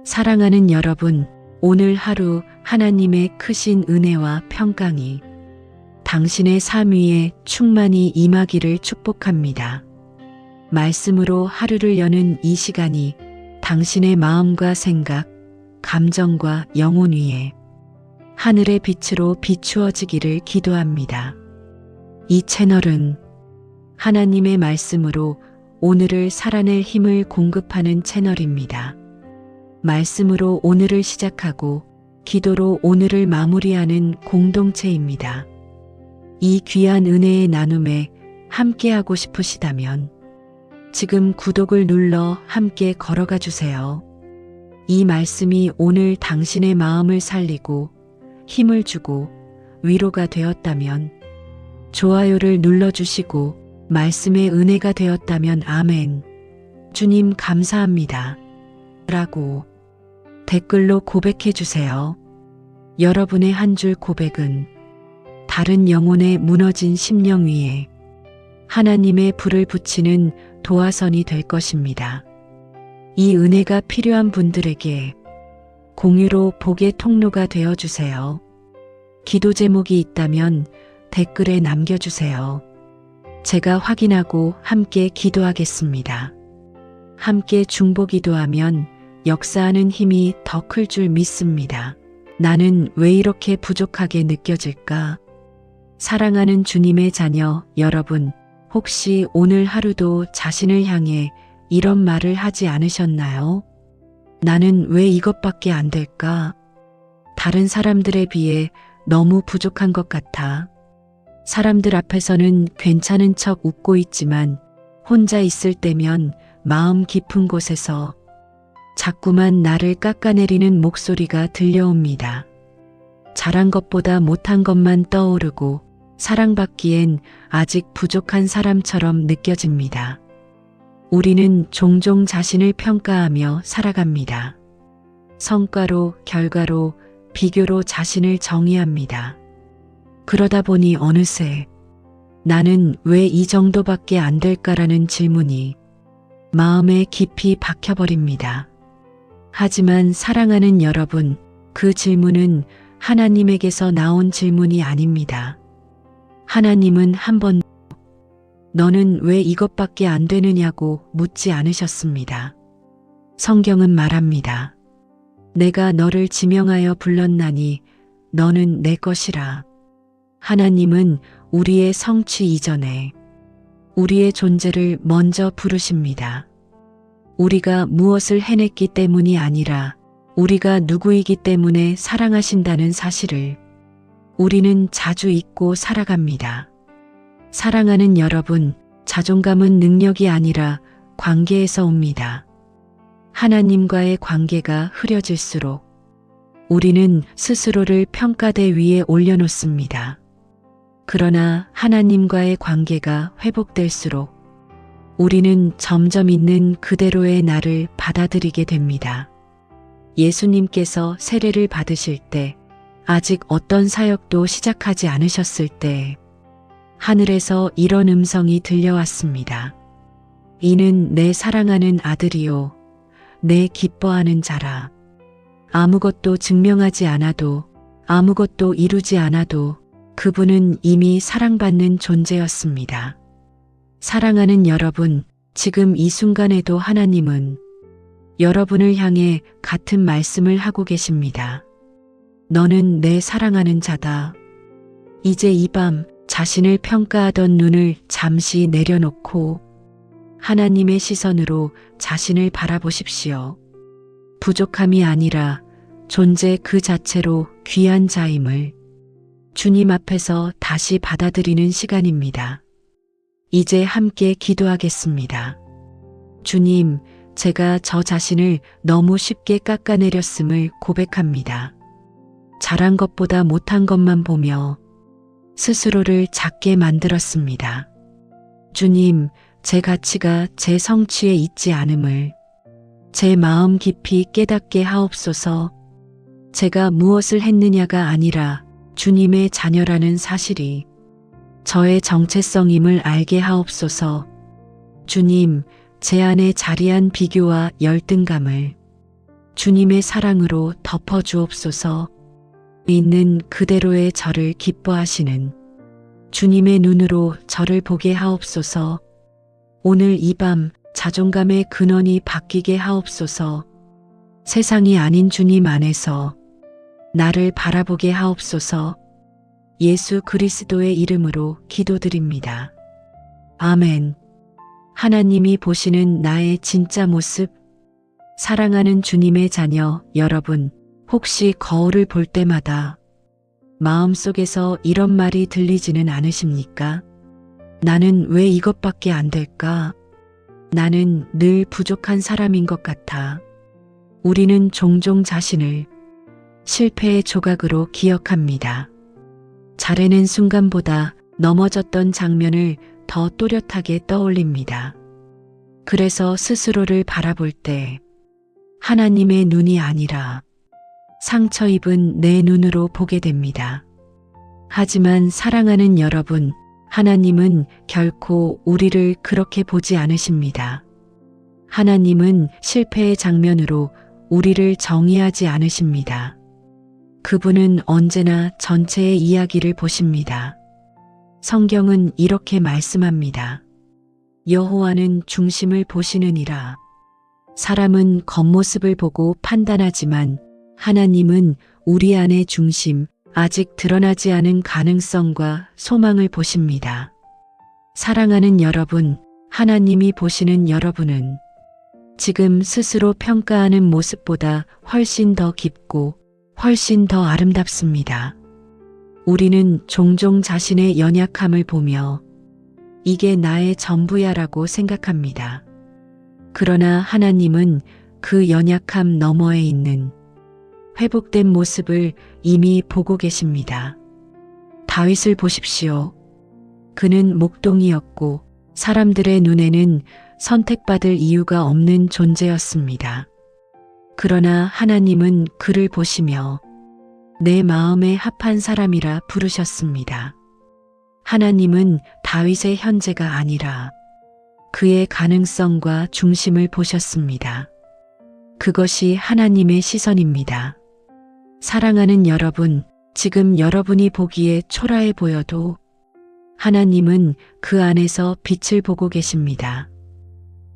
사랑하는 여러분, 오늘 하루 하나님의 크신 은혜와 평강이 당신의 삶 위에 충만히 임하기를 축복합니다. 말씀으로 하루를 여는 이 시간이 당신의 마음과 생각, 감정과 영혼 위에 하늘의 빛으로 비추어지기를 기도합니다. 이 채널은 하나님의 말씀으로 오늘을 살아낼 힘을 공급하는 채널입니다. 말씀으로 오늘을 시작하고 기도로 오늘을 마무리하는 공동체입니다. 이 귀한 은혜의 나눔에 함께하고 싶으시다면 지금 구독을 눌러 함께 걸어가 주세요. 이 말씀이 오늘 당신의 마음을 살리고 힘을 주고 위로가 되었다면 좋아요를 눌러주시고 말씀의 은혜가 되었다면 아멘. 주님 감사합니다. 라고 댓글로 고백해 주세요. 여러분의 한 줄 고백은 다른 영혼의 무너진 심령 위에 하나님의 불을 붙이는 도화선이 될 것입니다. 이 은혜가 필요한 분들에게 공유로 복의 통로가 되어 주세요. 기도 제목이 있다면 댓글에 남겨주세요. 제가 확인하고 함께 기도하겠습니다. 함께 중보기도하면 역사하는 힘이 더 클 줄 믿습니다. 나는 왜 이렇게 부족하게 느껴질까? 사랑하는 주님의 자녀 여러분, 혹시 오늘 하루도 자신을 향해 이런 말을 하지 않으셨나요? 나는 왜 이것밖에 안 될까? 다른 사람들에 비해 너무 부족한 것 같아. 사람들 앞에서는 괜찮은 척 웃고 있지만 혼자 있을 때면 마음 깊은 곳에서 자꾸만 나를 깎아내리는 목소리가 들려옵니다. 잘한 것보다 못한 것만 떠오르고 사랑받기엔 아직 부족한 사람처럼 느껴집니다. 우리는 종종 자신을 평가하며 살아갑니다. 성과로, 결과로, 비교로 자신을 정의합니다. 그러다 보니 어느새 나는 왜 이 정도밖에 안 될까라는 질문이 마음에 깊이 박혀버립니다. 하지만 사랑하는 여러분, 그 질문은 하나님에게서 나온 질문이 아닙니다. 하나님은 한 번도 너는 왜 이것밖에 안 되느냐고 묻지 않으셨습니다. 성경은 말합니다. 내가 너를 지명하여 불렀나니 너는 내 것이라. 하나님은 우리의 성취 이전에 우리의 존재를 먼저 부르십니다. 우리가 무엇을 해냈기 때문이 아니라 우리가 누구이기 때문에 사랑하신다는 사실을 우리는 자주 잊고 살아갑니다. 사랑하는 여러분, 자존감은 능력이 아니라 관계에서 옵니다. 하나님과의 관계가 흐려질수록 우리는 스스로를 평가대 위에 올려놓습니다. 그러나 하나님과의 관계가 회복될수록 우리는 점점 있는 그대로의 나를 받아들이게 됩니다. 예수님께서 세례를 받으실 때 아직 어떤 사역도 시작하지 않으셨을 때 하늘에서 이런 음성이 들려왔습니다. 이는 내 사랑하는 아들이요 내 기뻐하는 자라. 아무것도 증명하지 않아도 아무것도 이루지 않아도 그분은 이미 사랑받는 존재였습니다. 사랑하는 여러분, 지금 이 순간에도 하나님은 여러분을 향해 같은 말씀을 하고 계십니다. 너는 내 사랑하는 자다. 이제 이 밤 자신을 평가하던 눈을 잠시 내려놓고 하나님의 시선으로 자신을 바라보십시오. 부족함이 아니라 존재 그 자체로 귀한 자임을 주님 앞에서 다시 받아들이는 시간입니다. 이제 함께 기도하겠습니다. 주님, 제가 저 자신을 너무 쉽게 깎아내렸음을 고백합니다. 잘한 것보다 못한 것만 보며 스스로를 작게 만들었습니다. 주님, 제 가치가 제 성취에 있지 않음을 제 마음 깊이 깨닫게 하옵소서. 제가 무엇을 했느냐가 아니라 주님의 자녀라는 사실이 저의 정체성임을 알게 하옵소서. 주님, 제 안에 자리한 비교와 열등감을 주님의 사랑으로 덮어 주옵소서. 있는 그대로의 저를 기뻐하시는 주님의 눈으로 저를 보게 하옵소서. 오늘 이 밤 자존감의 근원이 바뀌게 하옵소서. 세상이 아닌 주님 안에서 나를 바라보게 하옵소서. 예수 그리스도의 이름으로 기도드립니다. 아멘. 하나님이 보시는 나의 진짜 모습, 사랑하는 주님의 자녀 여러분, 혹시 거울을 볼 때마다 마음속에서 이런 말이 들리지는 않으십니까? 나는 왜 이것밖에 안 될까? 나는 늘 부족한 사람인 것 같아. 우리는 종종 자신을 실패의 조각으로 기억합니다. 잘해낸 순간보다 넘어졌던 장면을 더 또렷하게 떠올립니다. 그래서 스스로를 바라볼 때 하나님의 눈이 아니라 상처 입은 내 눈으로 보게 됩니다. 하지만 사랑하는 여러분, 하나님은 결코 우리를 그렇게 보지 않으십니다. 하나님은 실패의 장면으로 우리를 정의하지 않으십니다. 그분은 언제나 전체의 이야기를 보십니다. 성경은 이렇게 말씀합니다. 여호와는 중심을 보시느니라. 사람은 겉모습을 보고 판단하지만 하나님은 우리 안의 중심, 아직 드러나지 않은 가능성과 소망을 보십니다. 사랑하는 여러분, 하나님이 보시는 여러분은 지금 스스로 평가하는 모습보다 훨씬 더 깊고 훨씬 더 아름답습니다. 우리는 종종 자신의 연약함을 보며 이게 나의 전부야라고 생각합니다. 그러나 하나님은 그 연약함 너머에 있는 회복된 모습을 이미 보고 계십니다. 다윗을 보십시오. 그는 목동이었고 사람들의 눈에는 선택받을 이유가 없는 존재였습니다. 그러나 하나님은 그를 보시며 내 마음에 합한 사람이라 부르셨습니다. 하나님은 다윗의 현재가 아니라 그의 가능성과 중심을 보셨습니다. 그것이 하나님의 시선입니다. 사랑하는 여러분, 지금 여러분이 보기에 초라해 보여도 하나님은 그 안에서 빛을 보고 계십니다.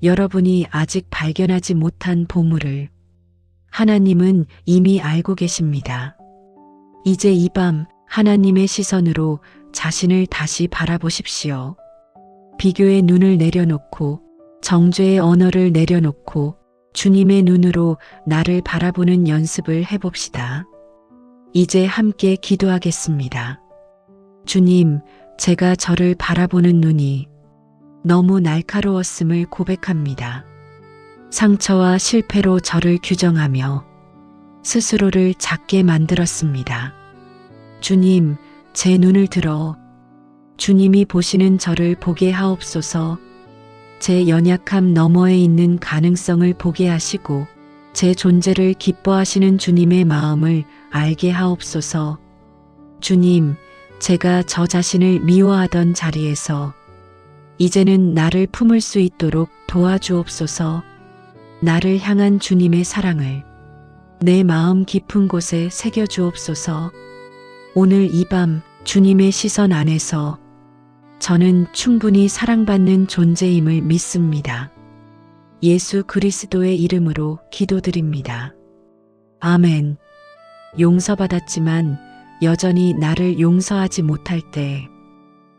여러분이 아직 발견하지 못한 보물을 하나님은 이미 알고 계십니다. 이제 이 밤 하나님의 시선으로 자신을 다시 바라보십시오. 비교의 눈을 내려놓고 정죄의 언어를 내려놓고 주님의 눈으로 나를 바라보는 연습을 해봅시다. 이제 함께 기도하겠습니다. 주님, 제가 저를 바라보는 눈이 너무 날카로웠음을 고백합니다. 상처와 실패로 저를 규정하며 스스로를 작게 만들었습니다. 주님, 제 눈을 들어 주님이 보시는 저를 보게 하옵소서. 제 연약함 너머에 있는 가능성을 보게 하시고 제 존재를 기뻐하시는 주님의 마음을 알게 하옵소서. 주님, 제가 저 자신을 미워하던 자리에서 이제는 나를 품을 수 있도록 도와주옵소서. 나를 향한 주님의 사랑을 내 마음 깊은 곳에 새겨주옵소서. 오늘 이 밤 주님의 시선 안에서 저는 충분히 사랑받는 존재임을 믿습니다. 예수 그리스도의 이름으로 기도드립니다. 아멘. 용서받았지만 여전히 나를 용서하지 못할 때,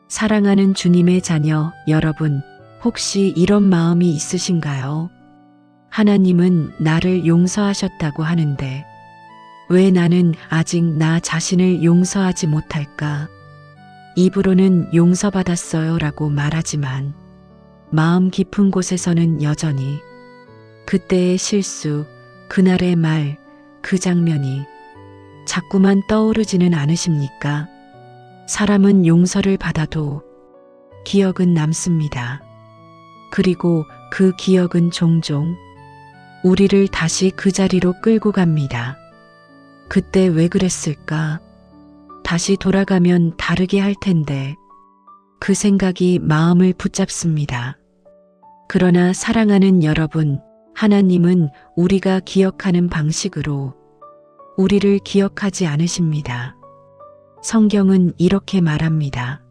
사랑하는 주님의 자녀 여러분, 혹시 이런 마음이 있으신가요? 하나님은 나를 용서하셨다고 하는데 왜 나는 아직 나 자신을 용서하지 못할까? 입으로는 용서받았어요 라고 말하지만 마음 깊은 곳에서는 여전히 그때의 실수, 그날의 말, 그 장면이 자꾸만 떠오르지는 않으십니까? 사람은 용서를 받아도 기억은 남습니다. 그리고 그 기억은 종종 우리를 다시 그 자리로 끌고 갑니다. 그때 왜 그랬을까? 다시 돌아가면 다르게 할 텐데 그 생각이 마음을 붙잡습니다. 그러나 사랑하는 여러분, 하나님은 우리가 기억하는 방식으로 우리를 기억하지 않으십니다. 성경은 이렇게 말합니다.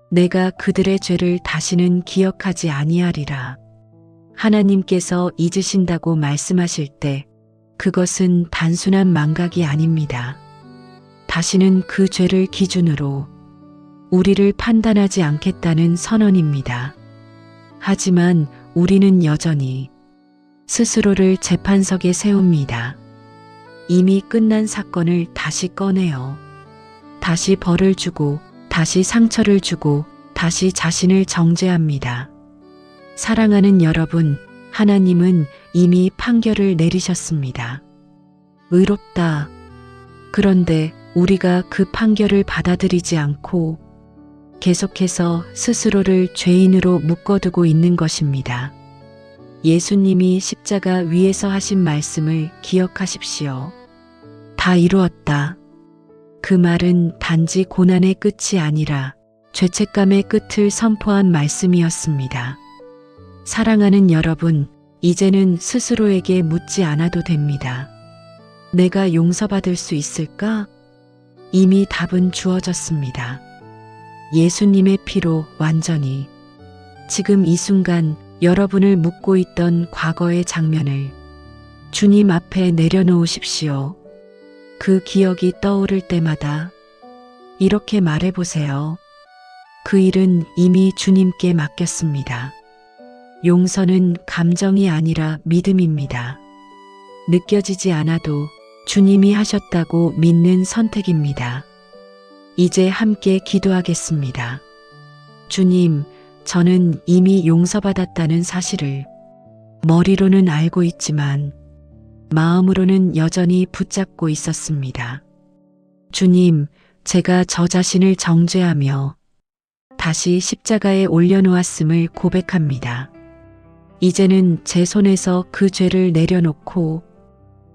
내가 그들의 죄를 다시는 기억하지 아니하리라. 하나님께서 잊으신다고 말씀하실 때 그것은 단순한 망각이 아닙니다. 다시는 그 죄를 기준으로 우리를 판단하지 않겠다는 선언입니다. 하지만 우리는 여전히 스스로를 재판석에 세웁니다. 이미 끝난 사건을 다시 꺼내어 다시 벌을 주고 다시 상처를 주고 다시 자신을 정죄합니다. 사랑하는 여러분, 하나님은 이미 판결을 내리셨습니다. 의롭다. 그런데 우리가 그 판결을 받아들이지 않고 계속해서 스스로를 죄인으로 묶어두고 있는 것입니다. 예수님이 십자가 위에서 하신 말씀을 기억하십시오. 다 이루었다. 그 말은 단지 고난의 끝이 아니라 죄책감의 끝을 선포한 말씀이었습니다. 사랑하는 여러분, 이제는 스스로에게 묻지 않아도 됩니다. 내가 용서받을 수 있을까? 이미 답은 주어졌습니다. 예수님의 피로 완전히. 지금 이 순간 여러분을 묶고 있던 과거의 장면을 주님 앞에 내려놓으십시오. 그 기억이 떠오를 때마다 이렇게 말해보세요. 그 일은 이미 주님께 맡겼습니다. 용서는 감정이 아니라 믿음입니다. 느껴지지 않아도 주님이 하셨다고 믿는 선택입니다. 이제 함께 기도하겠습니다. 주님, 저는 이미 용서받았다는 사실을 머리로는 알고 있지만 마음으로는 여전히 붙잡고 있었습니다. 주님, 제가 저 자신을 정죄하며 다시 십자가에 올려놓았음을 고백합니다. 이제는 제 손에서 그 죄를 내려놓고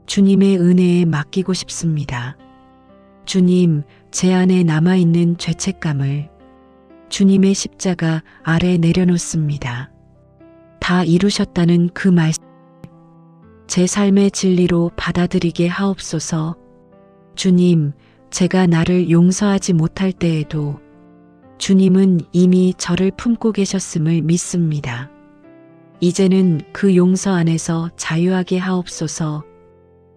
주님의 은혜에 맡기고 싶습니다. 주님, 제 안에 남아있는 죄책감을 주님의 십자가 아래 내려놓습니다. 다 이루셨다는 그 말씀, 제 삶의 진리로 받아들이게 하옵소서. 주님, 제가 나를 용서하지 못할 때에도 주님은 이미 저를 품고 계셨음을 믿습니다. 이제는 그 용서 안에서 자유하게 하옵소서.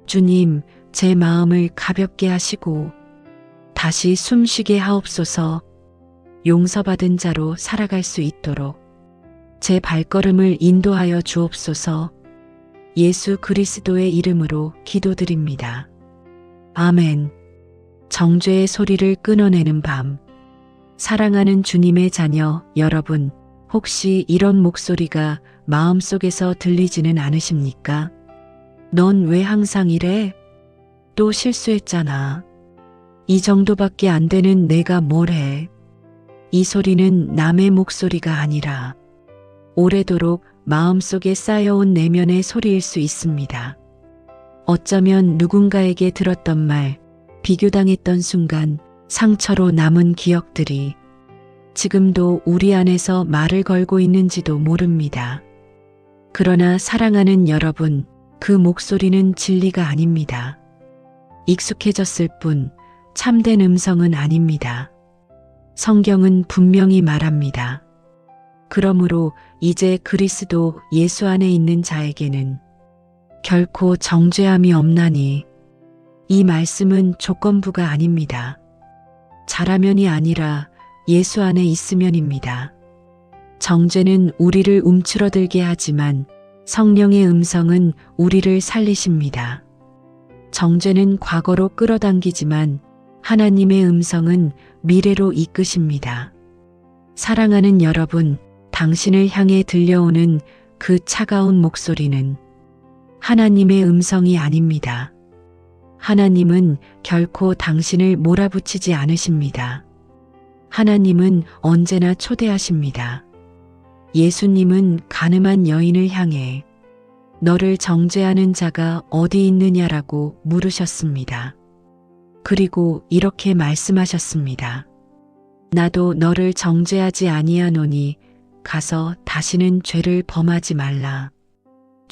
주님, 제 마음을 가볍게 하시고 다시 숨쉬게 하옵소서. 용서받은 자로 살아갈 수 있도록 제 발걸음을 인도하여 주옵소서. 예수 그리스도의 이름으로 기도드립니다. 아멘. 정죄의 소리를 끊어내는 밤. 사랑하는 주님의 자녀 여러분, 혹시 이런 목소리가 마음속에서 들리지는 않으십니까? 넌 왜 항상 이래? 또 실수했잖아. 이 정도밖에 안 되는 내가 뭘 해? 이 소리는 남의 목소리가 아니라 오래도록 마음속에 쌓여온 내면의 소리일 수 있습니다. 어쩌면 누군가에게 들었던 말, 비교당했던 순간, 상처로 남은 기억들이 지금도 우리 안에서 말을 걸고 있는지도 모릅니다. 그러나 사랑하는 여러분, 그 목소리는 진리가 아닙니다. 익숙해졌을 뿐 참된 음성은 아닙니다. 성경은 분명히 말합니다. 그러므로 이제 그리스도 예수 안에 있는 자에게는 결코 정죄함이 없나니, 이 말씀은 조건부가 아닙니다. 잘하면이 아니라 예수 안에 있으면입니다. 정죄는 우리를 움츠러들게 하지만 성령의 음성은 우리를 살리십니다. 정죄는 과거로 끌어당기지만 하나님의 음성은 미래로 이끄십니다. 사랑하는 여러분, 당신을 향해 들려오는 그 차가운 목소리는 하나님의 음성이 아닙니다. 하나님은 결코 당신을 몰아붙이지 않으십니다. 하나님은 언제나 초대하십니다. 예수님은 가늠한 여인을 향해 너를 정죄하는 자가 어디 있느냐라고 물으셨습니다. 그리고 이렇게 말씀하셨습니다. 나도 너를 정죄하지 아니하노니 가서 다시는 죄를 범하지 말라.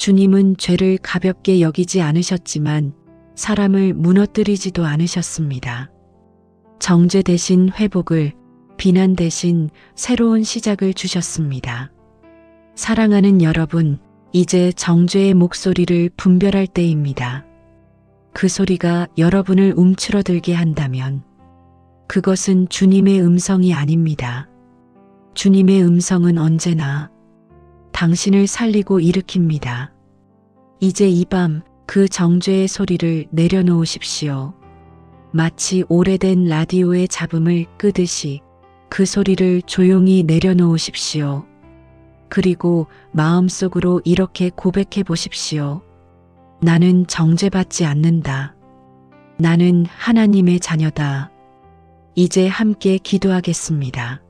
주님은 죄를 가볍게 여기지 않으셨지만 사람을 무너뜨리지도 않으셨습니다. 정죄 대신 회복을, 비난 대신 새로운 시작을 주셨습니다. 사랑하는 여러분, 이제 정죄의 목소리를 분별할 때입니다. 그 소리가 여러분을 움츠러들게 한다면 그것은 주님의 음성이 아닙니다. 주님의 음성은 언제나 당신을 살리고 일으킵니다. 이제 이 밤 그 정죄의 소리를 내려놓으십시오. 마치 오래된 라디오의 잡음을 끄듯이 그 소리를 조용히 내려놓으십시오. 그리고 마음속으로 이렇게 고백해 보십시오. 나는 정죄받지 않는다. 나는 하나님의 자녀다. 이제 함께 기도하겠습니다.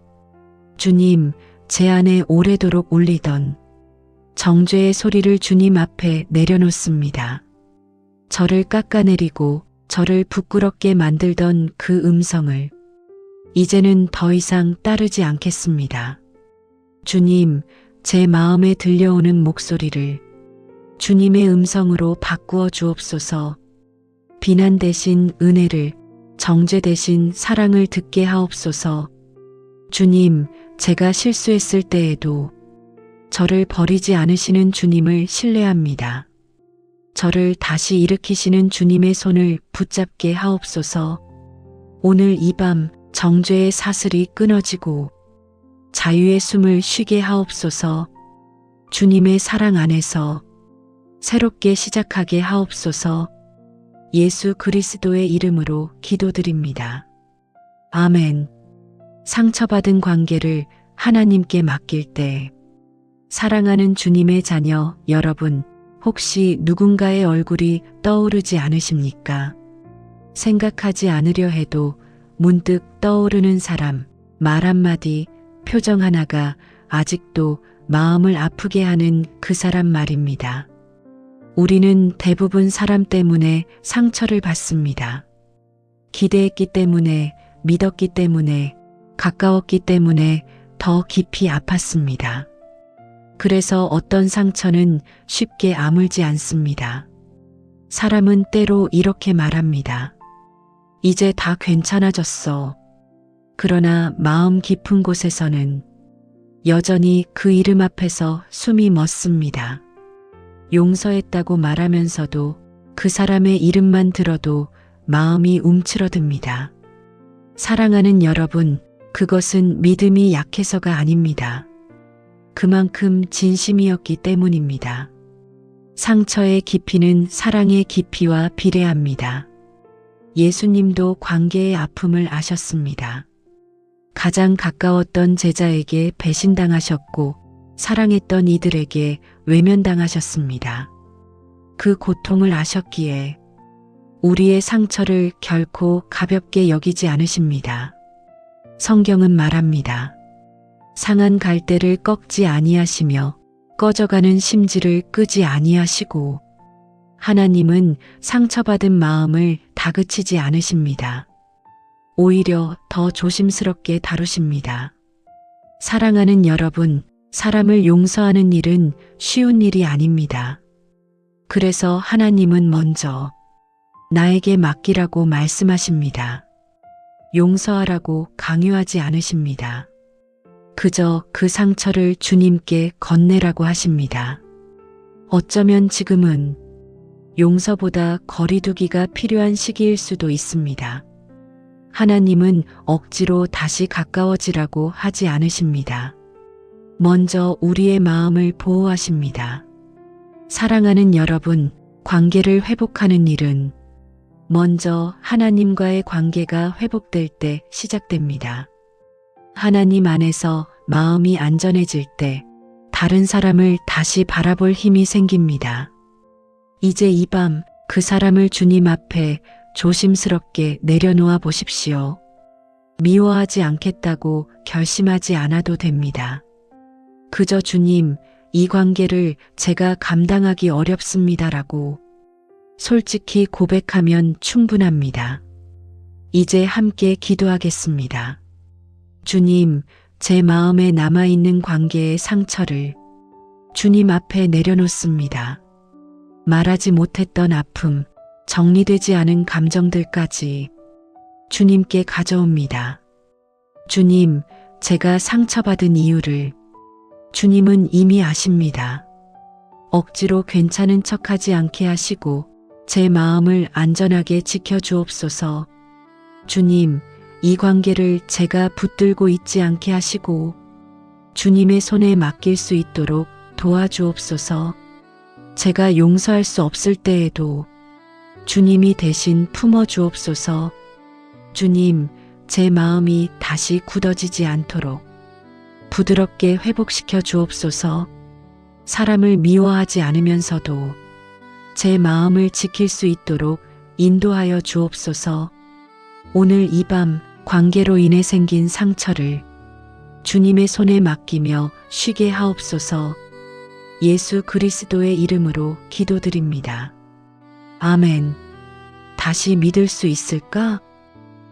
주님, 제 안에 오래도록 울리던 정죄의 소리를 주님 앞에 내려놓습니다. 저를 깎아내리고 저를 부끄럽게 만들던 그 음성을 이제는 더 이상 따르지 않겠습니다. 주님, 제 마음에 들려오는 목소리를 주님의 음성으로 바꾸어 주옵소서. 비난 대신 은혜를, 정죄 대신 사랑을 듣게 하옵소서. 주님, 제가 실수했을 때에도 저를 버리지 않으시는 주님을 신뢰합니다. 저를 다시 일으키시는 주님의 손을 붙잡게 하옵소서. 오늘 이 밤 정죄의 사슬이 끊어지고 자유의 숨을 쉬게 하옵소서. 주님의 사랑 안에서 새롭게 시작하게 하옵소서. 예수 그리스도의 이름으로 기도드립니다. 아멘. 상처받은 관계를 하나님께 맡길 때, 사랑하는 주님의 자녀 여러분, 혹시 누군가의 얼굴이 떠오르지 않으십니까? 생각하지 않으려 해도 문득 떠오르는 사람, 말 한마디, 표정 하나가 아직도 마음을 아프게 하는 그 사람 말입니다. 우리는 대부분 사람 때문에 상처를 받습니다. 기대했기 때문에, 믿었기 때문에, 가까웠기 때문에 더 깊이 아팠습니다. 그래서 어떤 상처는 쉽게 아물지 않습니다. 사람은 때로 이렇게 말합니다. 이제 다 괜찮아졌어. 그러나 마음 깊은 곳에서는 여전히 그 이름 앞에서 숨이 멎습니다. 용서했다고 말하면서도 그 사람의 이름만 들어도 마음이 움츠러듭니다. 사랑하는 여러분, 그것은 믿음이 약해서가 아닙니다. 그만큼 진심이었기 때문입니다. 상처의 깊이는 사랑의 깊이와 비례합니다. 예수님도 관계의 아픔을 아셨습니다. 가장 가까웠던 제자에게 배신당하셨고 사랑했던 이들에게 외면당하셨습니다. 그 고통을 아셨기에 우리의 상처를 결코 가볍게 여기지 않으십니다. 성경은 말합니다. 상한 갈대를 꺾지 아니하시며 꺼져가는 심지를 끄지 아니하시고 하나님은 상처받은 마음을 다그치지 않으십니다. 오히려 더 조심스럽게 다루십니다. 사랑하는 여러분, 사람을 용서하는 일은 쉬운 일이 아닙니다. 그래서 하나님은 먼저 나에게 맡기라고 말씀하십니다. 용서하라고 강요하지 않으십니다. 그저 그 상처를 주님께 건네라고 하십니다. 어쩌면 지금은 용서보다 거리두기가 필요한 시기일 수도 있습니다. 하나님은 억지로 다시 가까워지라고 하지 않으십니다. 먼저 우리의 마음을 보호하십니다. 사랑하는 여러분, 관계를 회복하는 일은 먼저 하나님과의 관계가 회복될 때 시작됩니다. 하나님 안에서 마음이 안전해질 때 다른 사람을 다시 바라볼 힘이 생깁니다. 이제 이 밤 그 사람을 주님 앞에 조심스럽게 내려놓아 보십시오. 미워하지 않겠다고 결심하지 않아도 됩니다. 그저 주님, 이 관계를 제가 감당하기 어렵습니다라고 솔직히 고백하면 충분합니다. 이제 함께 기도하겠습니다. 주님, 제 마음에 남아있는 관계의 상처를 주님 앞에 내려놓습니다. 말하지 못했던 아픔, 정리되지 않은 감정들까지 주님께 가져옵니다. 주님, 제가 상처받은 이유를 주님은 이미 아십니다. 억지로 괜찮은 척하지 않게 하시고 제 마음을 안전하게 지켜주옵소서. 주님, 이 관계를 제가 붙들고 있지 않게 하시고 주님의 손에 맡길 수 있도록 도와주옵소서. 제가 용서할 수 없을 때에도 주님이 대신 품어주옵소서. 주님, 제 마음이 다시 굳어지지 않도록 부드럽게 회복시켜 주옵소서. 사람을 미워하지 않으면서도 제 마음을 지킬 수 있도록 인도하여 주옵소서. 오늘 이 밤 관계로 인해 생긴 상처를 주님의 손에 맡기며 쉬게 하옵소서. 예수 그리스도의 이름으로 기도드립니다. 아멘. 다시 믿을 수 있을까?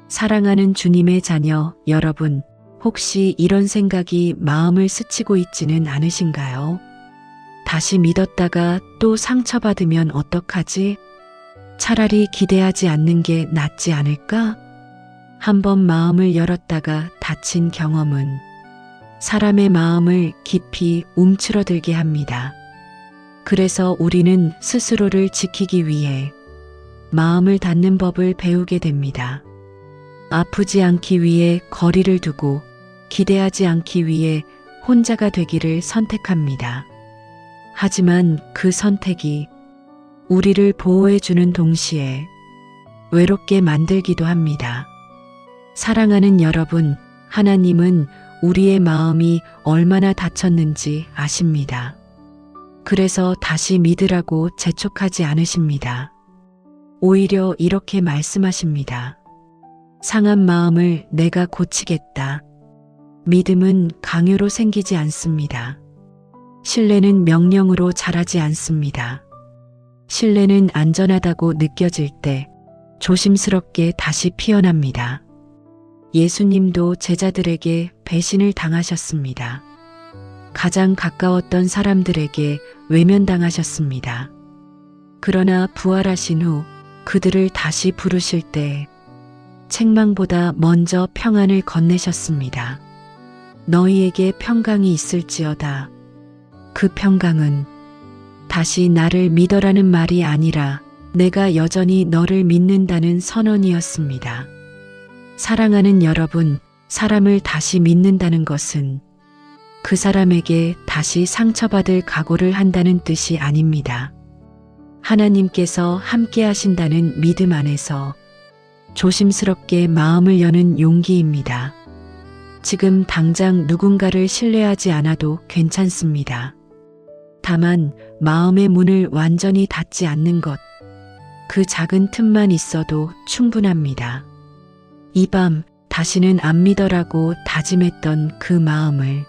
사랑하는 주님의 자녀 여러분, 혹시 이런 생각이 마음을 스치고 있지는 않으신가요? 다시 믿었다가 또 상처받으면 어떡하지? 차라리 기대하지 않는 게 낫지 않을까? 한번 마음을 열었다가 닫힌 경험은 사람의 마음을 깊이 움츠러들게 합니다. 그래서 우리는 스스로를 지키기 위해 마음을 닫는 법을 배우게 됩니다. 아프지 않기 위해 거리를 두고 기대하지 않기 위해 혼자가 되기를 선택합니다. 하지만 그 선택이 우리를 보호해주는 동시에 외롭게 만들기도 합니다. 사랑하는 여러분, 하나님은 우리의 마음이 얼마나 다쳤는지 아십니다. 그래서 다시 믿으라고 재촉하지 않으십니다. 오히려 이렇게 말씀하십니다. 상한 마음을 내가 고치겠다. 믿음은 강요로 생기지 않습니다. 신뢰는 명령으로 자라지 않습니다. 신뢰는 안전하다고 느껴질 때 조심스럽게 다시 피어납니다. 예수님도 제자들에게 배신을 당하셨습니다. 가장 가까웠던 사람들에게 외면당하셨습니다. 그러나 부활하신 후 그들을 다시 부르실 때 책망보다 먼저 평안을 건네셨습니다. 너희에게 평강이 있을지어다. 그 평강은 다시 나를 믿어라는 말이 아니라 내가 여전히 너를 믿는다는 선언이었습니다. 사랑하는 여러분, 사람을 다시 믿는다는 것은 그 사람에게 다시 상처받을 각오를 한다는 뜻이 아닙니다. 하나님께서 함께 하신다는 믿음 안에서 조심스럽게 마음을 여는 용기입니다. 지금 당장 누군가를 신뢰하지 않아도 괜찮습니다. 다만 마음의 문을 완전히 닫지 않는 것, 그 작은 틈만 있어도 충분합니다. 이 밤 다시는 안 믿어라고 다짐했던 그 마음을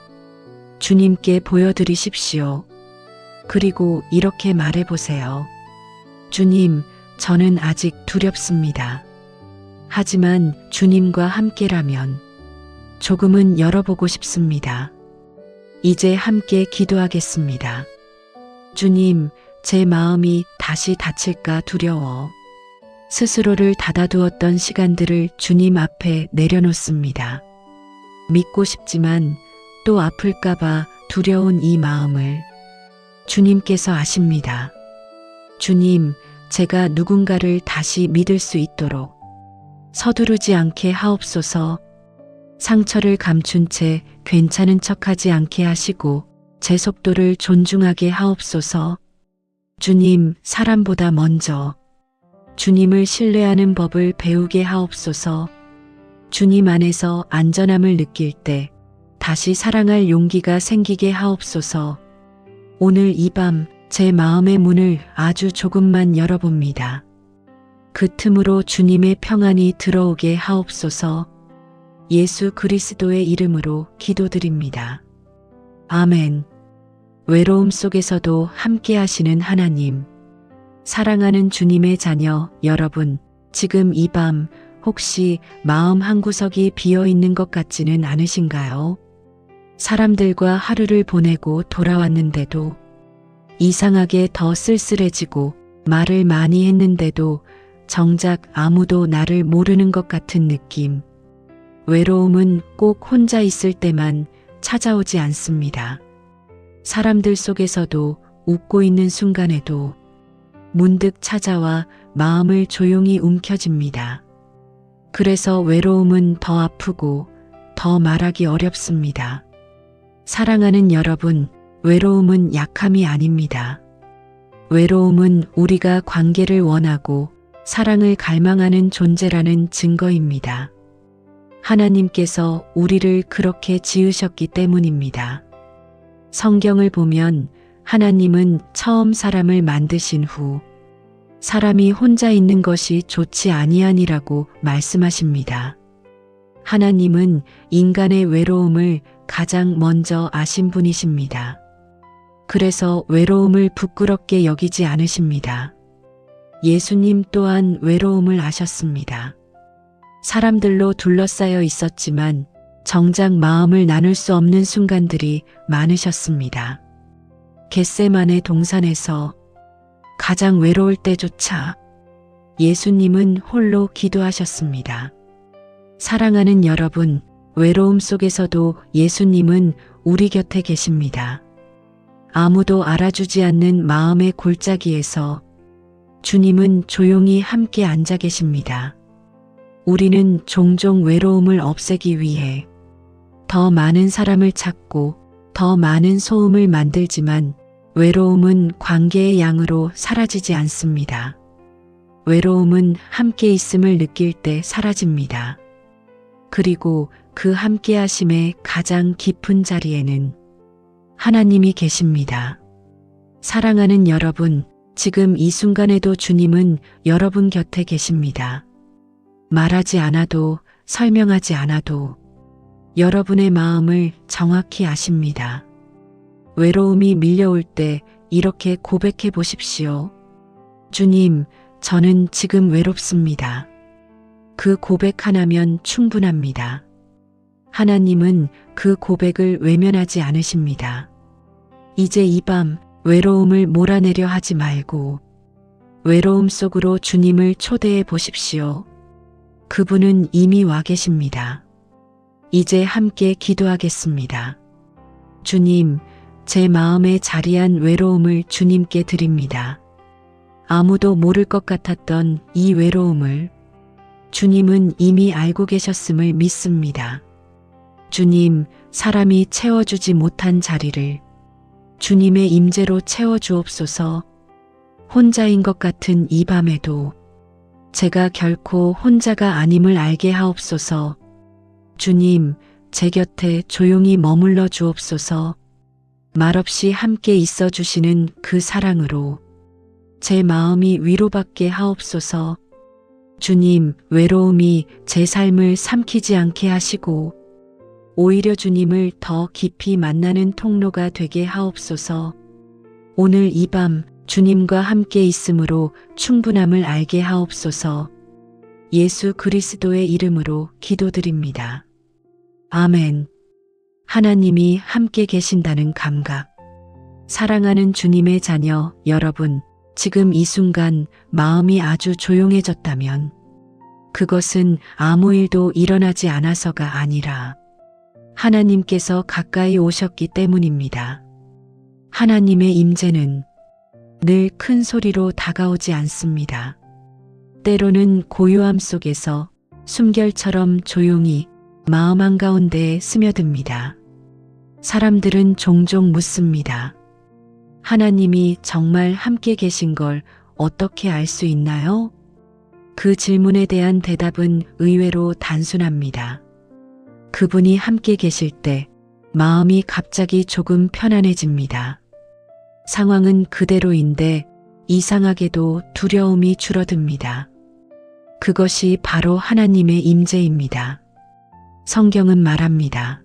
주님께 보여드리십시오. 그리고 이렇게 말해보세요. 주님, 저는 아직 두렵습니다. 하지만 주님과 함께라면 조금은 열어보고 싶습니다. 이제 함께 기도하겠습니다. 주님, 제 마음이 다시 닫힐까 두려워 스스로를 닫아두었던 시간들을 주님 앞에 내려놓습니다. 믿고 싶지만 또 아플까봐 두려운 이 마음을 주님께서 아십니다. 주님, 제가 누군가를 다시 믿을 수 있도록 서두르지 않게 하옵소서. 상처를 감춘 채 괜찮은 척하지 않게 하시고 제 속도를 존중하게 하옵소서. 주님, 사람보다 먼저 주님을 신뢰하는 법을 배우게 하옵소서. 주님 안에서 안전함을 느낄 때 다시 사랑할 용기가 생기게 하옵소서. 오늘 이 밤 제 마음의 문을 아주 조금만 열어봅니다. 그 틈으로 주님의 평안이 들어오게 하옵소서. 예수 그리스도의 이름으로 기도드립니다. 아멘. 외로움 속에서도 함께 하시는 하나님, 사랑하는 주님의 자녀 여러분, 지금 이 밤 혹시 마음 한구석이 비어 있는 것 같지는 않으신가요? 사람들과 하루를 보내고 돌아왔는데도 이상하게 더 쓸쓸해지고 말을 많이 했는데도 정작 아무도 나를 모르는 것 같은 느낌. 외로움은 꼭 혼자 있을 때만 찾아오지 않습니다. 사람들 속에서도 웃고 있는 순간에도 문득 찾아와 마음을 조용히 움켜쥡니다. 그래서 외로움은 더 아프고 더 말하기 어렵습니다. 사랑하는 여러분, 외로움은 약함이 아닙니다. 외로움은 우리가 관계를 원하고 사랑을 갈망하는 존재라는 증거입니다. 하나님께서 우리를 그렇게 지으셨기 때문입니다. 성경을 보면 하나님은 처음 사람을 만드신 후 사람이 혼자 있는 것이 좋지 아니하니라고 말씀하십니다. 하나님은 인간의 외로움을 가장 먼저 아신 분이십니다. 그래서 외로움을 부끄럽게 여기지 않으십니다. 예수님 또한 외로움을 아셨습니다. 사람들로 둘러싸여 있었지만 정작 마음을 나눌 수 없는 순간들이 많으셨습니다. 겟세마네 동산에서 가장 외로울 때조차 예수님은 홀로 기도하셨습니다. 사랑하는 여러분, 외로움 속에서도 예수님은 우리 곁에 계십니다. 아무도 알아주지 않는 마음의 골짜기에서 주님은 조용히 함께 앉아 계십니다. 우리는 종종 외로움을 없애기 위해 더 많은 사람을 찾고 더 많은 소음을 만들지만 외로움은 관계의 양으로 사라지지 않습니다. 외로움은 함께 있음을 느낄 때 사라집니다. 그리고 그 함께하심의 가장 깊은 자리에는 하나님이 계십니다. 사랑하는 여러분, 지금 이 순간에도 주님은 여러분 곁에 계십니다. 말하지 않아도, 설명하지 않아도 여러분의 마음을 정확히 아십니다. 외로움이 밀려올 때 이렇게 고백해 보십시오. 주님, 저는 지금 외롭습니다. 그 고백 하나면 충분합니다. 하나님은 그 고백을 외면하지 않으십니다. 이제 이 밤 외로움을 몰아내려 하지 말고 외로움 속으로 주님을 초대해 보십시오. 그분은 이미 와 계십니다. 이제 함께 기도하겠습니다. 주님, 제 마음에 자리한 외로움을 주님께 드립니다. 아무도 모를 것 같았던 이 외로움을 주님은 이미 알고 계셨음을 믿습니다. 주님, 사람이 채워주지 못한 자리를 주님의 임재로 채워주옵소서. 혼자인 것 같은 이 밤에도 제가 결코 혼자가 아님을 알게 하옵소서. 주님, 제 곁에 조용히 머물러 주옵소서. 말없이 함께 있어 주시는 그 사랑으로 제 마음이 위로받게 하옵소서. 주님, 외로움이 제 삶을 삼키지 않게 하시고 오히려 주님을 더 깊이 만나는 통로가 되게 하옵소서. 오늘 이 밤 주님과 함께 있음으로 충분함을 알게 하옵소서. 예수 그리스도의 이름으로 기도드립니다. 아멘. 하나님이 함께 계신다는 감각. 사랑하는 주님의 자녀 여러분, 지금 이 순간 마음이 아주 조용해졌다면 그것은 아무 일도 일어나지 않아서가 아니라 하나님께서 가까이 오셨기 때문입니다. 하나님의 임재는 늘 큰 소리로 다가오지 않습니다. 때로는 고요함 속에서 숨결처럼 조용히 마음 한가운데에 스며듭니다. 사람들은 종종 묻습니다. 하나님이 정말 함께 계신 걸 어떻게 알 수 있나요? 그 질문에 대한 대답은 의외로 단순합니다. 그분이 함께 계실 때 마음이 갑자기 조금 편안해집니다. 상황은 그대로인데 이상하게도 두려움이 줄어듭니다. 그것이 바로 하나님의 임재입니다. 성경은 말합니다.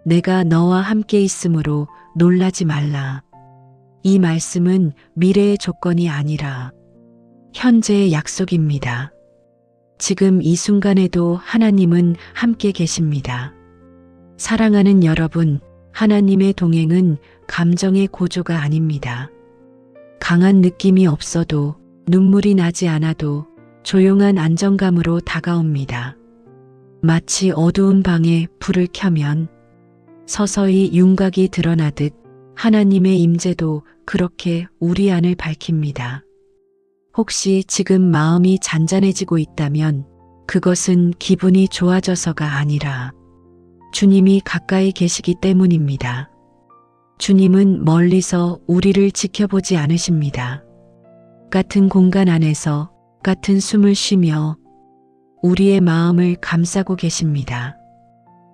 내가 너와 함께 있으므로 놀라지 말라. 이 말씀은 미래의 조건이 아니라 현재의 약속입니다. 지금 이 순간에도 하나님은 함께 계십니다. 사랑하는 여러분, 하나님의 동행은 감정의 고조가 아닙니다. 강한 느낌이 없어도 눈물이 나지 않아도 조용한 안정감으로 다가옵니다. 마치 어두운 방에 불을 켜면 서서히 윤곽이 드러나듯 하나님의 임재도 그렇게 우리 안을 밝힙니다. 혹시 지금 마음이 잔잔해지고 있다면 그것은 기분이 좋아져서가 아니라 주님이 가까이 계시기 때문입니다. 주님은 멀리서 우리를 지켜보지 않으십니다. 같은 공간 안에서 같은 숨을 쉬며 우리의 마음을 감싸고 계십니다.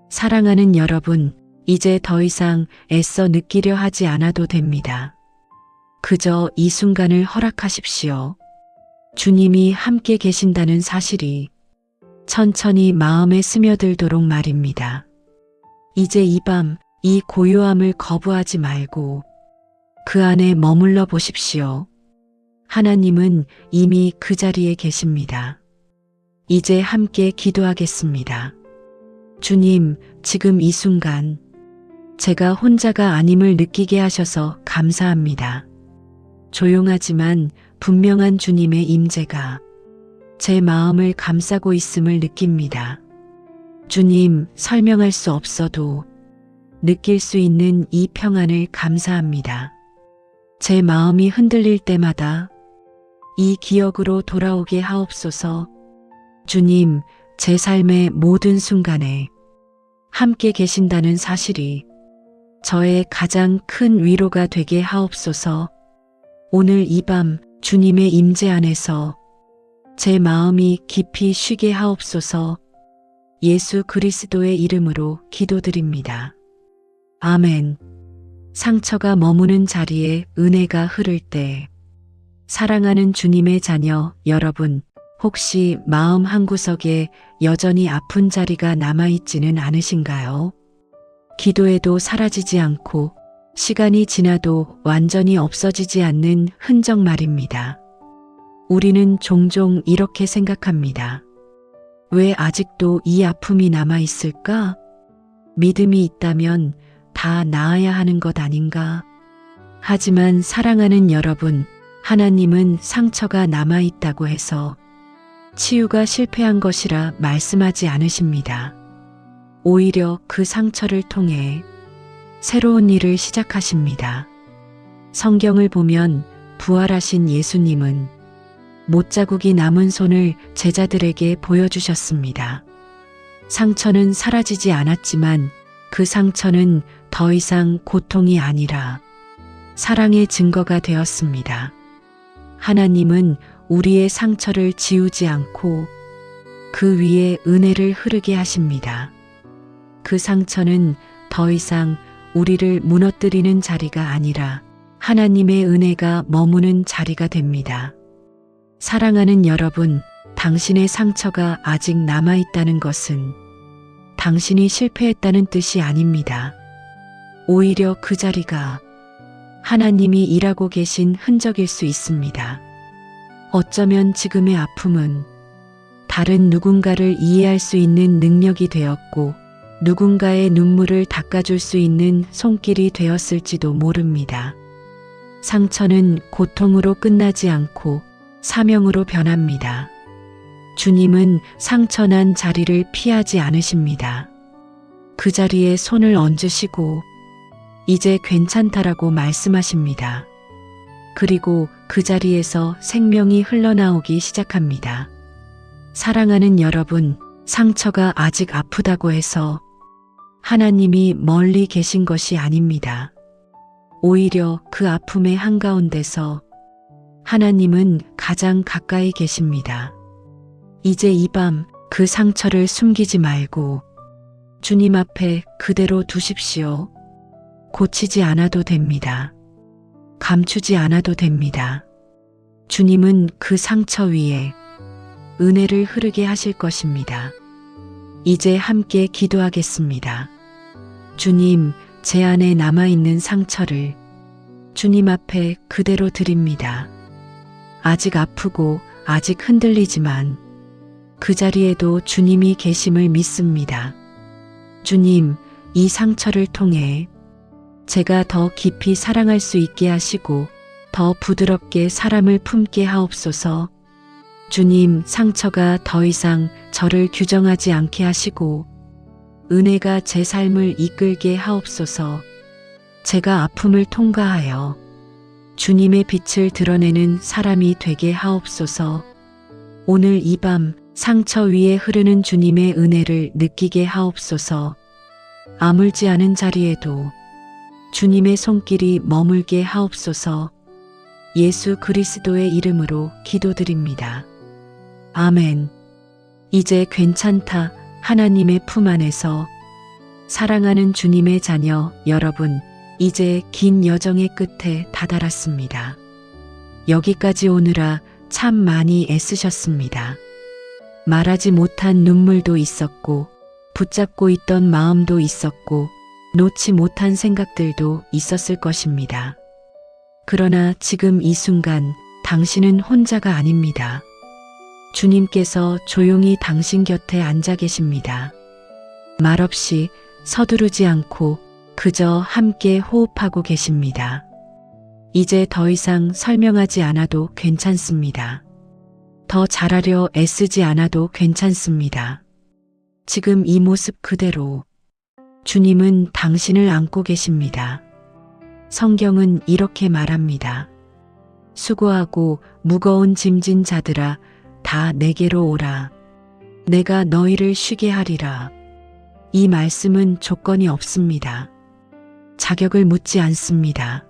사랑하는 여러분, 이제 더 이상 애써 느끼려 하지 않아도 됩니다. 그저 이 순간을 허락하십시오. 주님이 함께 계신다는 사실이 천천히 마음에 스며들도록 말입니다. 이제 이 밤, 이 고요함을 거부하지 말고 그 안에 머물러 보십시오. 하나님은 이미 그 자리에 계십니다. 이제 함께 기도하겠습니다. 주님, 지금 이 순간 제가 혼자가 아님을 느끼게 하셔서 감사합니다. 조용하지만 분명한 주님의 임재가 제 마음을 감싸고 있음을 느낍니다. 주님, 설명할 수 없어도 느낄 수 있는 이 평안을 감사합니다. 제 마음이 흔들릴 때마다 이 기억으로 돌아오게 하옵소서. 주님, 제 삶의 모든 순간에 함께 계신다는 사실이 저의 가장 큰 위로가 되게 하옵소서. 오늘 이 밤 주님의 임재 안에서 제 마음이 깊이 쉬게 하옵소서. 예수 그리스도의 이름으로 기도드립니다. 아멘. 상처가 머무는 자리에 은혜가 흐를 때, 사랑하는 주님의 자녀 여러분, 혹시 마음 한구석에 여전히 아픈 자리가 남아있지는 않으신가요? 기도해도 사라지지 않고 시간이 지나도 완전히 없어지지 않는 흔적 말입니다. 우리는 종종 이렇게 생각합니다. 왜 아직도 이 아픔이 남아있을까? 믿음이 있다면 다 나아야 하는 것 아닌가? 하지만 사랑하는 여러분, 하나님은 상처가 남아있다고 해서 치유가 실패한 것이라 말씀하지 않으십니다. 오히려 그 상처를 통해 새로운 일을 시작하십니다. 성경을 보면 부활하신 예수님은 못자국이 남은 손을 제자들에게 보여주셨습니다. 상처는 사라지지 않았지만 그 상처는 더 이상 고통이 아니라 사랑의 증거가 되었습니다. 하나님은 우리의 상처를 지우지 않고 그 위에 은혜를 흐르게 하십니다. 그 상처는 더 이상 우리를 무너뜨리는 자리가 아니라 하나님의 은혜가 머무는 자리가 됩니다. 사랑하는 여러분, 당신의 상처가 아직 남아있다는 것은 당신이 실패했다는 뜻이 아닙니다. 오히려 그 자리가 하나님이 일하고 계신 흔적일 수 있습니다. 어쩌면 지금의 아픔은 다른 누군가를 이해할 수 있는 능력이 되었고 누군가의 눈물을 닦아줄 수 있는 손길이 되었을지도 모릅니다. 상처는 고통으로 끝나지 않고 사명으로 변합니다. 주님은 상처난 자리를 피하지 않으십니다. 그 자리에 손을 얹으시고 이제 괜찮다라고 말씀하십니다. 그리고 그 자리에서 생명이 흘러나오기 시작합니다. 사랑하는 여러분, 상처가 아직 아프다고 해서 하나님이 멀리 계신 것이 아닙니다. 오히려 그 아픔의 한가운데서 하나님은 가장 가까이 계십니다. 이제 이 밤 그 상처를 숨기지 말고 주님 앞에 그대로 두십시오. 고치지 않아도 됩니다. 감추지 않아도 됩니다. 주님은 그 상처 위에 은혜를 흐르게 하실 것입니다. 이제 함께 기도하겠습니다. 주님, 제 안에 남아있는 상처를 주님 앞에 그대로 드립니다. 아직 아프고 아직 흔들리지만 그 자리에도 주님이 계심을 믿습니다. 주님, 이 상처를 통해 제가 더 깊이 사랑할 수 있게 하시고 더 부드럽게 사람을 품게 하옵소서. 주님, 상처가 더 이상 저를 규정하지 않게 하시고 은혜가 제 삶을 이끌게 하옵소서. 제가 아픔을 통과하여 주님의 빛을 드러내는 사람이 되게 하옵소서. 오늘 이 밤 상처 위에 흐르는 주님의 은혜를 느끼게 하옵소서. 아물지 않은 자리에도 주님의 손길이 머물게 하옵소서. 예수 그리스도의 이름으로 기도드립니다. 아멘. 이제 괜찮다. 하나님의 품 안에서 사랑하는 주님의 자녀 여러분, 이제 긴 여정의 끝에 다다랐습니다. 여기까지 오느라 참 많이 애쓰셨습니다. 말하지 못한 눈물도 있었고, 붙잡고 있던 마음도 있었고, 놓지 못한 생각들도 있었을 것입니다. 그러나 지금 이 순간 당신은 혼자가 아닙니다. 주님께서 조용히 당신 곁에 앉아 계십니다. 말없이 서두르지 않고 그저 함께 호흡하고 계십니다. 이제 더 이상 설명하지 않아도 괜찮습니다. 더 잘하려 애쓰지 않아도 괜찮습니다. 지금 이 모습 그대로 주님은 당신을 안고 계십니다. 성경은 이렇게 말합니다. 수고하고 무거운 짐진 자들아 다 내게로 오라. 내가 너희를 쉬게 하리라. 이 말씀은 조건이 없습니다. 자격을 묻지 않습니다.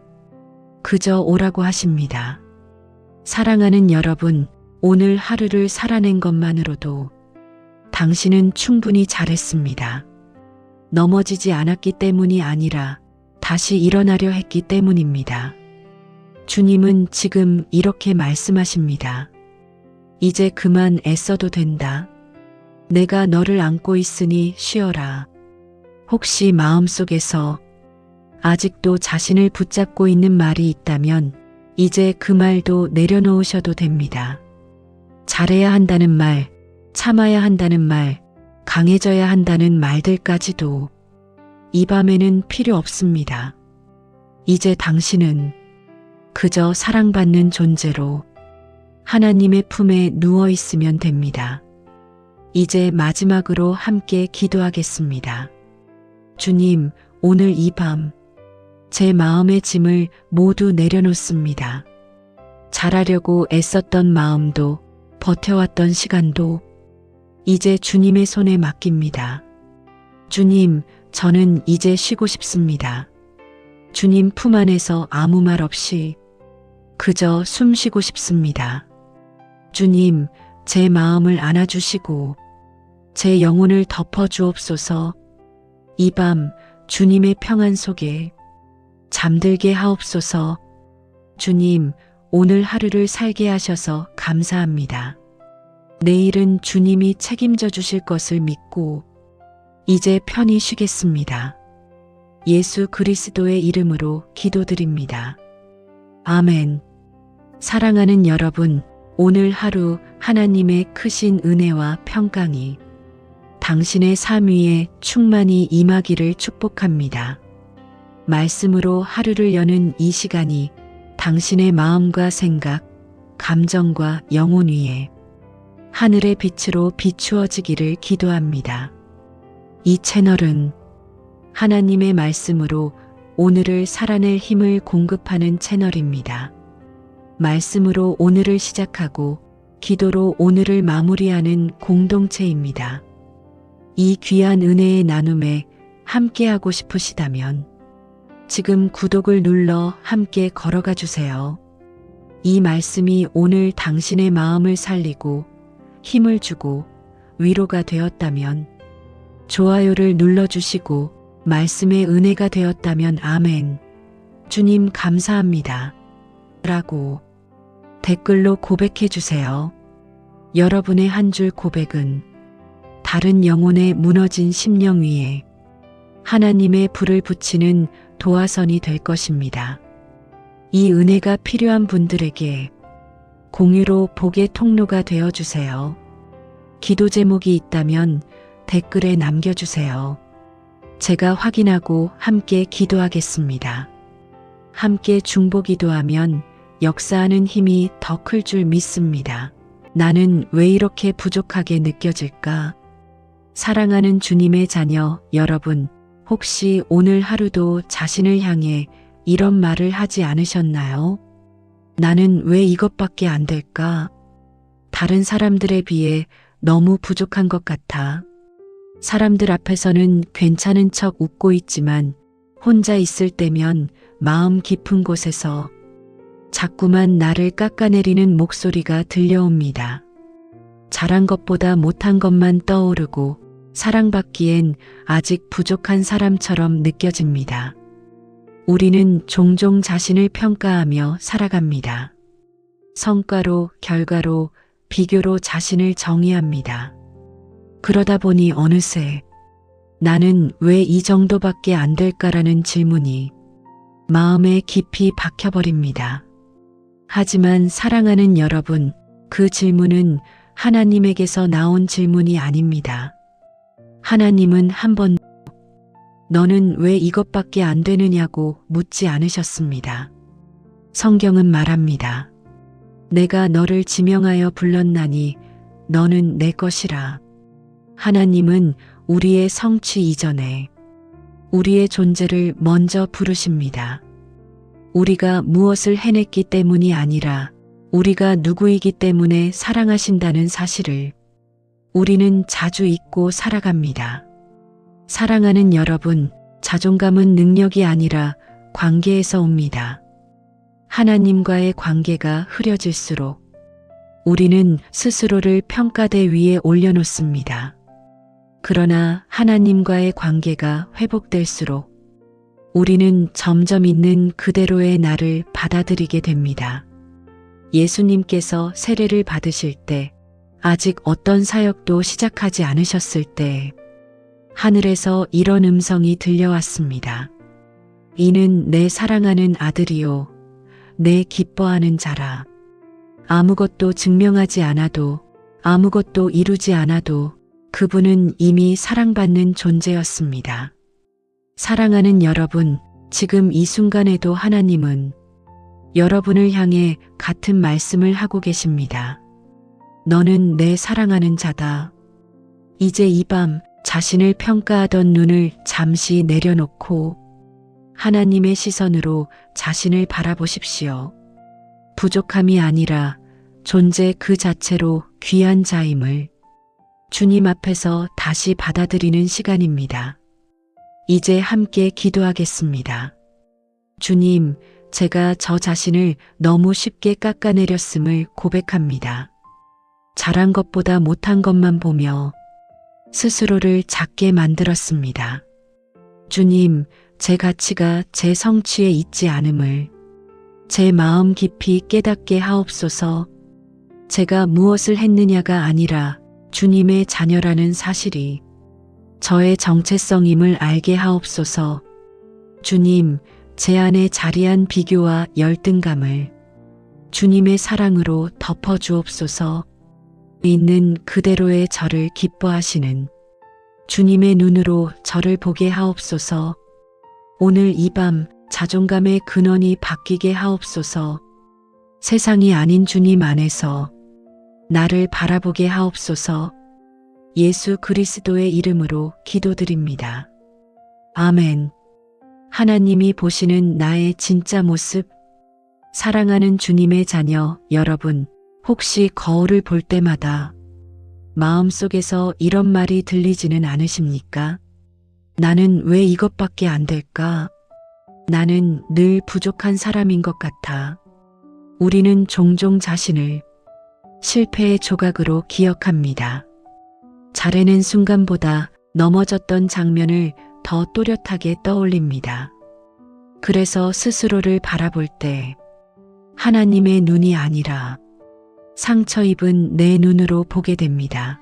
그저 오라고 하십니다. 사랑하는 여러분, 오늘 하루를 살아낸 것만으로도 당신은 충분히 잘했습니다. 넘어지지 않았기 때문이 아니라 다시 일어나려 했기 때문입니다. 주님은 지금 이렇게 말씀하십니다. 이제 그만 애써도 된다. 내가 너를 안고 있으니 쉬어라. 혹시 마음속에서 아직도 자신을 붙잡고 있는 말이 있다면 이제 그 말도 내려놓으셔도 됩니다. 잘해야 한다는 말, 참아야 한다는 말, 강해져야 한다는 말들까지도 이 밤에는 필요 없습니다. 이제 당신은 그저 사랑받는 존재로 하나님의 품에 누워 있으면 됩니다. 이제 마지막으로 함께 기도하겠습니다. 주님, 오늘 이 밤 제 마음의 짐을 모두 내려놓습니다. 잘하려고 애썼던 마음도 버텨왔던 시간도 이제 주님의 손에 맡깁니다. 주님, 저는 이제 쉬고 싶습니다. 주님 품 안에서 아무 말 없이 그저 숨 쉬고 싶습니다. 주님, 제 마음을 안아주시고 제 영혼을 덮어주옵소서. 이 밤 주님의 평안 속에 잠들게 하옵소서. 주님, 오늘 하루를 살게 하셔서 감사합니다. 내일은 주님이 책임져 주실 것을 믿고 이제 편히 쉬겠습니다. 예수 그리스도의 이름으로 기도드립니다. 아멘. 사랑하는 여러분, 오늘 하루 하나님의 크신 은혜와 평강이 당신의 삶 위에 충만히 임하기를 축복합니다. 말씀으로 하루를 여는 이 시간이 당신의 마음과 생각, 감정과 영혼 위에 하늘의 빛으로 비추어지기를 기도합니다. 이 채널은 하나님의 말씀으로 오늘을 살아낼 힘을 공급하는 채널입니다. 말씀으로 오늘을 시작하고 기도로 오늘을 마무리하는 공동체입니다. 이 귀한 은혜의 나눔에 함께하고 싶으시다면 지금 구독을 눌러 함께 걸어가 주세요. 이 말씀이 오늘 당신의 마음을 살리고 힘을 주고 위로가 되었다면 좋아요를 눌러주시고 말씀의 은혜가 되었다면 아멘. 주님 감사합니다. 라고 댓글로 고백해 주세요. 여러분의 한 줄 고백은 다른 영혼의 무너진 심령 위에 하나님의 불을 붙이는 도화선이 될 것입니다. 이 은혜가 필요한 분들에게 공유로 복의 통로가 되어 주세요. 기도 제목이 있다면 댓글에 남겨주세요. 제가 확인하고 함께 기도하겠습니다. 함께 중보 기도하면 역사하는 힘이 더 클 줄 믿습니다. 나는 왜 이렇게 부족하게 느껴질까? 사랑하는 주님의 자녀 여러분, 혹시 오늘 하루도 자신을 향해 이런 말을 하지 않으셨나요? 나는 왜 이것밖에 안 될까? 다른 사람들에 비해 너무 부족한 것 같아. 사람들 앞에서는 괜찮은 척 웃고 있지만 혼자 있을 때면 마음 깊은 곳에서 자꾸만 나를 깎아내리는 목소리가 들려옵니다. 잘한 것보다 못한 것만 떠오르고 사랑받기엔 아직 부족한 사람처럼 느껴집니다. 우리는 종종 자신을 평가하며 살아갑니다. 성과로, 결과로, 비교로 자신을 정의합니다. 그러다 보니 어느새 나는 왜 이 정도밖에 안 될까라는 질문이 마음에 깊이 박혀버립니다. 하지만 사랑하는 여러분, 그 질문은 하나님에게서 나온 질문이 아닙니다. 하나님은 한 번도 너는 왜 이것밖에 안 되느냐고 묻지 않으셨습니다. 성경은 말합니다. 내가 너를 지명하여 불렀나니 너는 내 것이라. 하나님은 우리의 성취 이전에 우리의 존재를 먼저 부르십니다. 우리가 무엇을 해냈기 때문이 아니라 우리가 누구이기 때문에 사랑하신다는 사실을 우리는 자주 잊고 살아갑니다. 사랑하는 여러분, 자존감은 능력이 아니라 관계에서 옵니다. 하나님과의 관계가 흐려질수록 우리는 스스로를 평가대 위에 올려놓습니다. 그러나 하나님과의 관계가 회복될수록 우리는 점점 있는 그대로의 나를 받아들이게 됩니다. 예수님께서 세례를 받으실 때 아직 어떤 사역도 시작하지 않으셨을 때 하늘에서 이런 음성이 들려왔습니다. 이는 내 사랑하는 아들이요 내 기뻐하는 자라. 아무것도 증명하지 않아도 아무것도 이루지 않아도 그분은 이미 사랑받는 존재였습니다. 사랑하는 여러분, 지금 이 순간에도 하나님은 여러분을 향해 같은 말씀을 하고 계십니다. 너는 내 사랑하는 자다. 이제 이 밤 자신을 평가하던 눈을 잠시 내려놓고 하나님의 시선으로 자신을 바라보십시오. 부족함이 아니라 존재 그 자체로 귀한 자임을 주님 앞에서 다시 받아들이는 시간입니다. 이제 함께 기도하겠습니다. 주님, 제가 저 자신을 너무 쉽게 깎아내렸음을 고백합니다. 잘한 것보다 못한 것만 보며 스스로를 작게 만들었습니다. 주님, 제 가치가 제 성취에 있지 않음을 제 마음 깊이 깨닫게 하옵소서. 제가 무엇을 했느냐가 아니라 주님의 자녀라는 사실이 저의 정체성임을 알게 하옵소서. 주님, 제 안에 자리한 비교와 열등감을 주님의 사랑으로 덮어주옵소서. 있는 그대로의 저를 기뻐하시는 주님의 눈으로 저를 보게 하옵소서. 오늘 이 밤 자존감의 근원이 바뀌게 하옵소서. 세상이 아닌 주님 안에서 나를 바라보게 하옵소서. 예수 그리스도의 이름으로 기도드립니다. 아멘. 하나님이 보시는 나의 진짜 모습. 사랑하는 주님의 자녀 여러분, 혹시 거울을 볼 때마다 마음속에서 이런 말이 들리지는 않으십니까? 나는 왜 이것밖에 안 될까? 나는 늘 부족한 사람인 것 같아. 우리는 종종 자신을 실패의 조각으로 기억합니다. 잘해낸 순간보다 넘어졌던 장면을 더 또렷하게 떠올립니다. 그래서 스스로를 바라볼 때 하나님의 눈이 아니라 상처 입은 내 눈으로 보게 됩니다.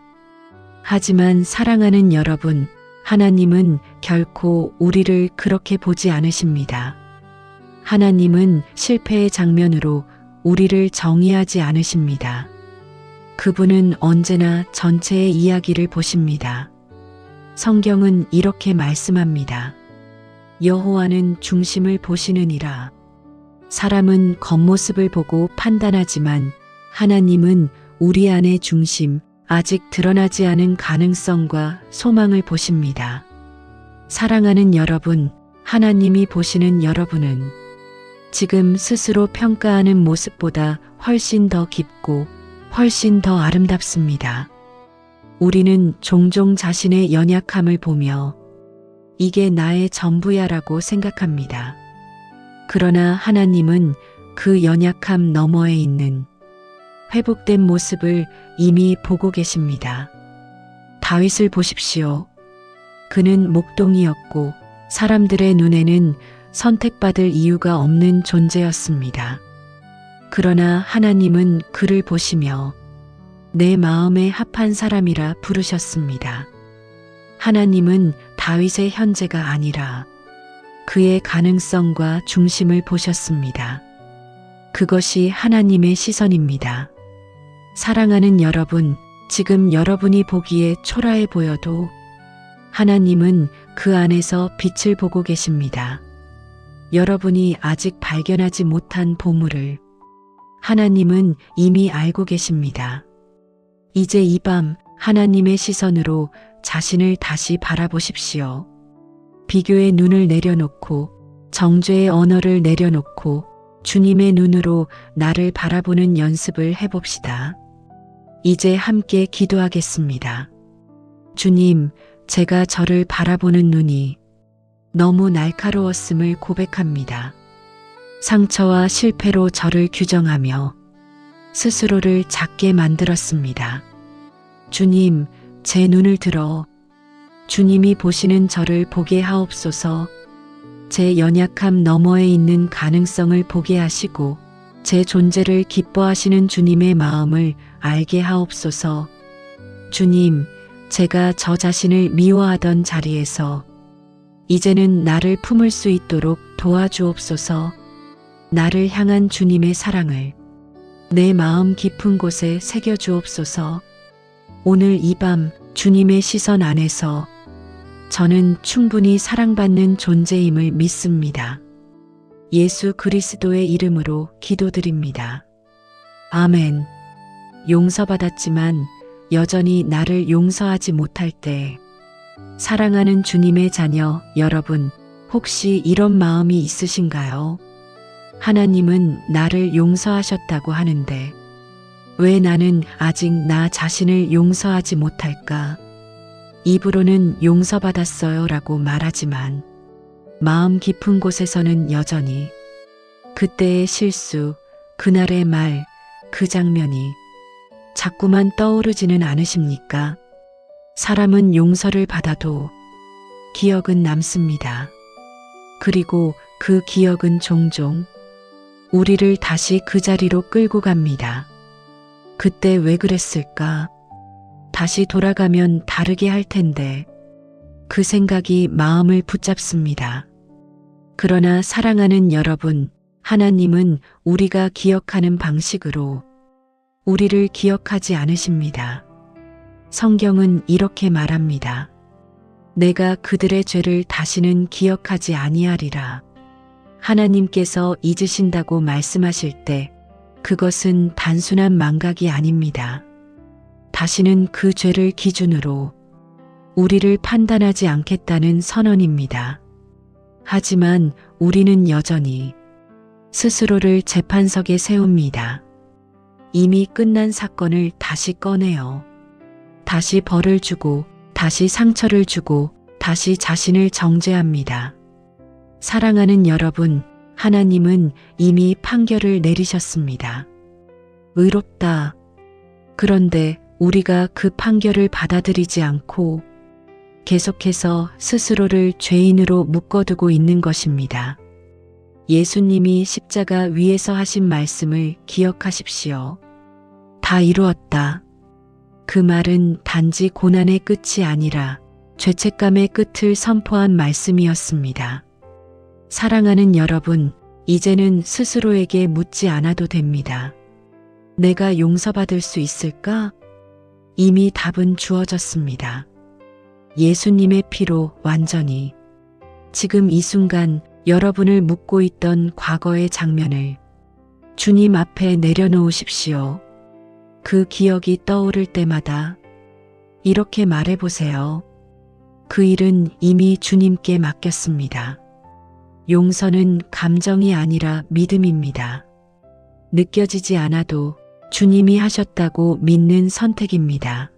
하지만 사랑하는 여러분, 하나님은 결코 우리를 그렇게 보지 않으십니다. 하나님은 실패의 장면으로 우리를 정의하지 않으십니다. 그분은 언제나 전체의 이야기를 보십니다. 성경은 이렇게 말씀합니다. 여호와는 중심을 보시느니라. 사람은 겉모습을 보고 판단하지만 하나님은 우리 안의 중심, 아직 드러나지 않은 가능성과 소망을 보십니다. 사랑하는 여러분, 하나님이 보시는 여러분은 지금 스스로 평가하는 모습보다 훨씬 더 깊고 훨씬 더 아름답습니다. 우리는 종종 자신의 연약함을 보며 이게 나의 전부야라고 생각합니다. 그러나 하나님은 그 연약함 너머에 있는 회복된 모습을 이미 보고 계십니다. 다윗을 보십시오. 그는 목동이었고 사람들의 눈에는 선택받을 이유가 없는 존재였습니다. 그러나 하나님은 그를 보시며 내 마음에 합한 사람이라 부르셨습니다. 하나님은 다윗의 현재가 아니라 그의 가능성과 중심을 보셨습니다. 그것이 하나님의 시선입니다. 사랑하는 여러분, 지금 여러분이 보기에 초라해 보여도 하나님은 그 안에서 빛을 보고 계십니다. 여러분이 아직 발견하지 못한 보물을 하나님은 이미 알고 계십니다. 이제 이 밤 하나님의 시선으로 자신을 다시 바라보십시오. 비교의 눈을 내려놓고 정죄의 언어를 내려놓고 주님의 눈으로 나를 바라보는 연습을 해봅시다. 이제 함께 기도하겠습니다. 주님, 제가 저를 바라보는 눈이 너무 날카로웠음을 고백합니다. 상처와 실패로 저를 규정하며 스스로를 작게 만들었습니다. 주님, 제 눈을 들어 주님이 보시는 저를 보게 하옵소서. 제 연약함 너머에 있는 가능성을 보게 하시고 제 존재를 기뻐하시는 주님의 마음을 알게 하옵소서. 주님, 제가 저 자신을 미워하던 자리에서 이제는 나를 품을 수 있도록 도와주옵소서. 나를 향한 주님의 사랑을 내 마음 깊은 곳에 새겨주옵소서. 오늘 이 밤 주님의 시선 안에서 저는 충분히 사랑받는 존재임을 믿습니다. 예수 그리스도의 이름으로 기도드립니다. 아멘. 용서받았지만 여전히 나를 용서하지 못할 때, 사랑하는 주님의 자녀 여러분, 혹시 이런 마음이 있으신가요? 하나님은 나를 용서하셨다고 하는데 왜 나는 아직 나 자신을 용서하지 못할까? 입으로는 용서받았어요 라고 말하지만 마음 깊은 곳에서는 여전히 그때의 실수, 그날의 말, 그 장면이 자꾸만 떠오르지는 않으십니까? 사람은 용서를 받아도 기억은 남습니다. 그리고 그 기억은 종종 우리를 다시 그 자리로 끌고 갑니다. 그때 왜 그랬을까? 다시 돌아가면 다르게 할 텐데 그 생각이 마음을 붙잡습니다. 그러나 사랑하는 여러분, 하나님은 우리가 기억하는 방식으로 우리를 기억하지 않으십니다. 성경은 이렇게 말합니다. 내가 그들의 죄를 다시는 기억하지 아니하리라. 하나님께서 잊으신다고 말씀하실 때 그것은 단순한 망각이 아닙니다. 다시는 그 죄를 기준으로 우리를 판단하지 않겠다는 선언입니다. 하지만 우리는 여전히 스스로를 재판석에 세웁니다. 이미 끝난 사건을 다시 꺼내어 다시 벌을 주고 다시 상처를 주고 다시 자신을 정죄합니다. 사랑하는 여러분, 하나님은 이미 판결을 내리셨습니다. 의롭다. 그런데 우리가 그 판결을 받아들이지 않고 계속해서 스스로를 죄인으로 묶어두고 있는 것입니다. 예수님이 십자가 위에서 하신 말씀을 기억하십시오. 다 이루었다. 그 말은 단지 고난의 끝이 아니라 죄책감의 끝을 선포한 말씀이었습니다. 사랑하는 여러분, 이제는 스스로에게 묻지 않아도 됩니다. 내가 용서받을 수 있을까? 이미 답은 주어졌습니다. 예수님의 피로 완전히 지금 이 순간 여러분을 묶고 있던 과거의 장면을 주님 앞에 내려놓으십시오. 그 기억이 떠오를 때마다 이렇게 말해보세요. 그 일은 이미 주님께 맡겼습니다. 용서는 감정이 아니라 믿음입니다. 느껴지지 않아도 주님이 하셨다고 믿는 선택입니다.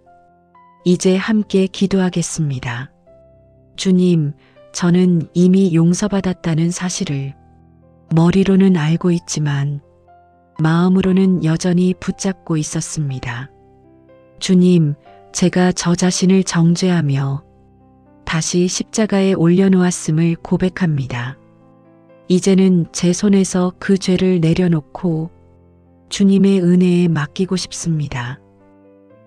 이제 함께 기도하겠습니다. 주님, 저는 이미 용서받았다는 사실을 머리로는 알고 있지만 마음으로는 여전히 붙잡고 있었습니다. 주님, 제가 저 자신을 정죄하며 다시 십자가에 올려놓았음을 고백합니다. 이제는 제 손에서 그 죄를 내려놓고 주님의 은혜에 맡기고 싶습니다.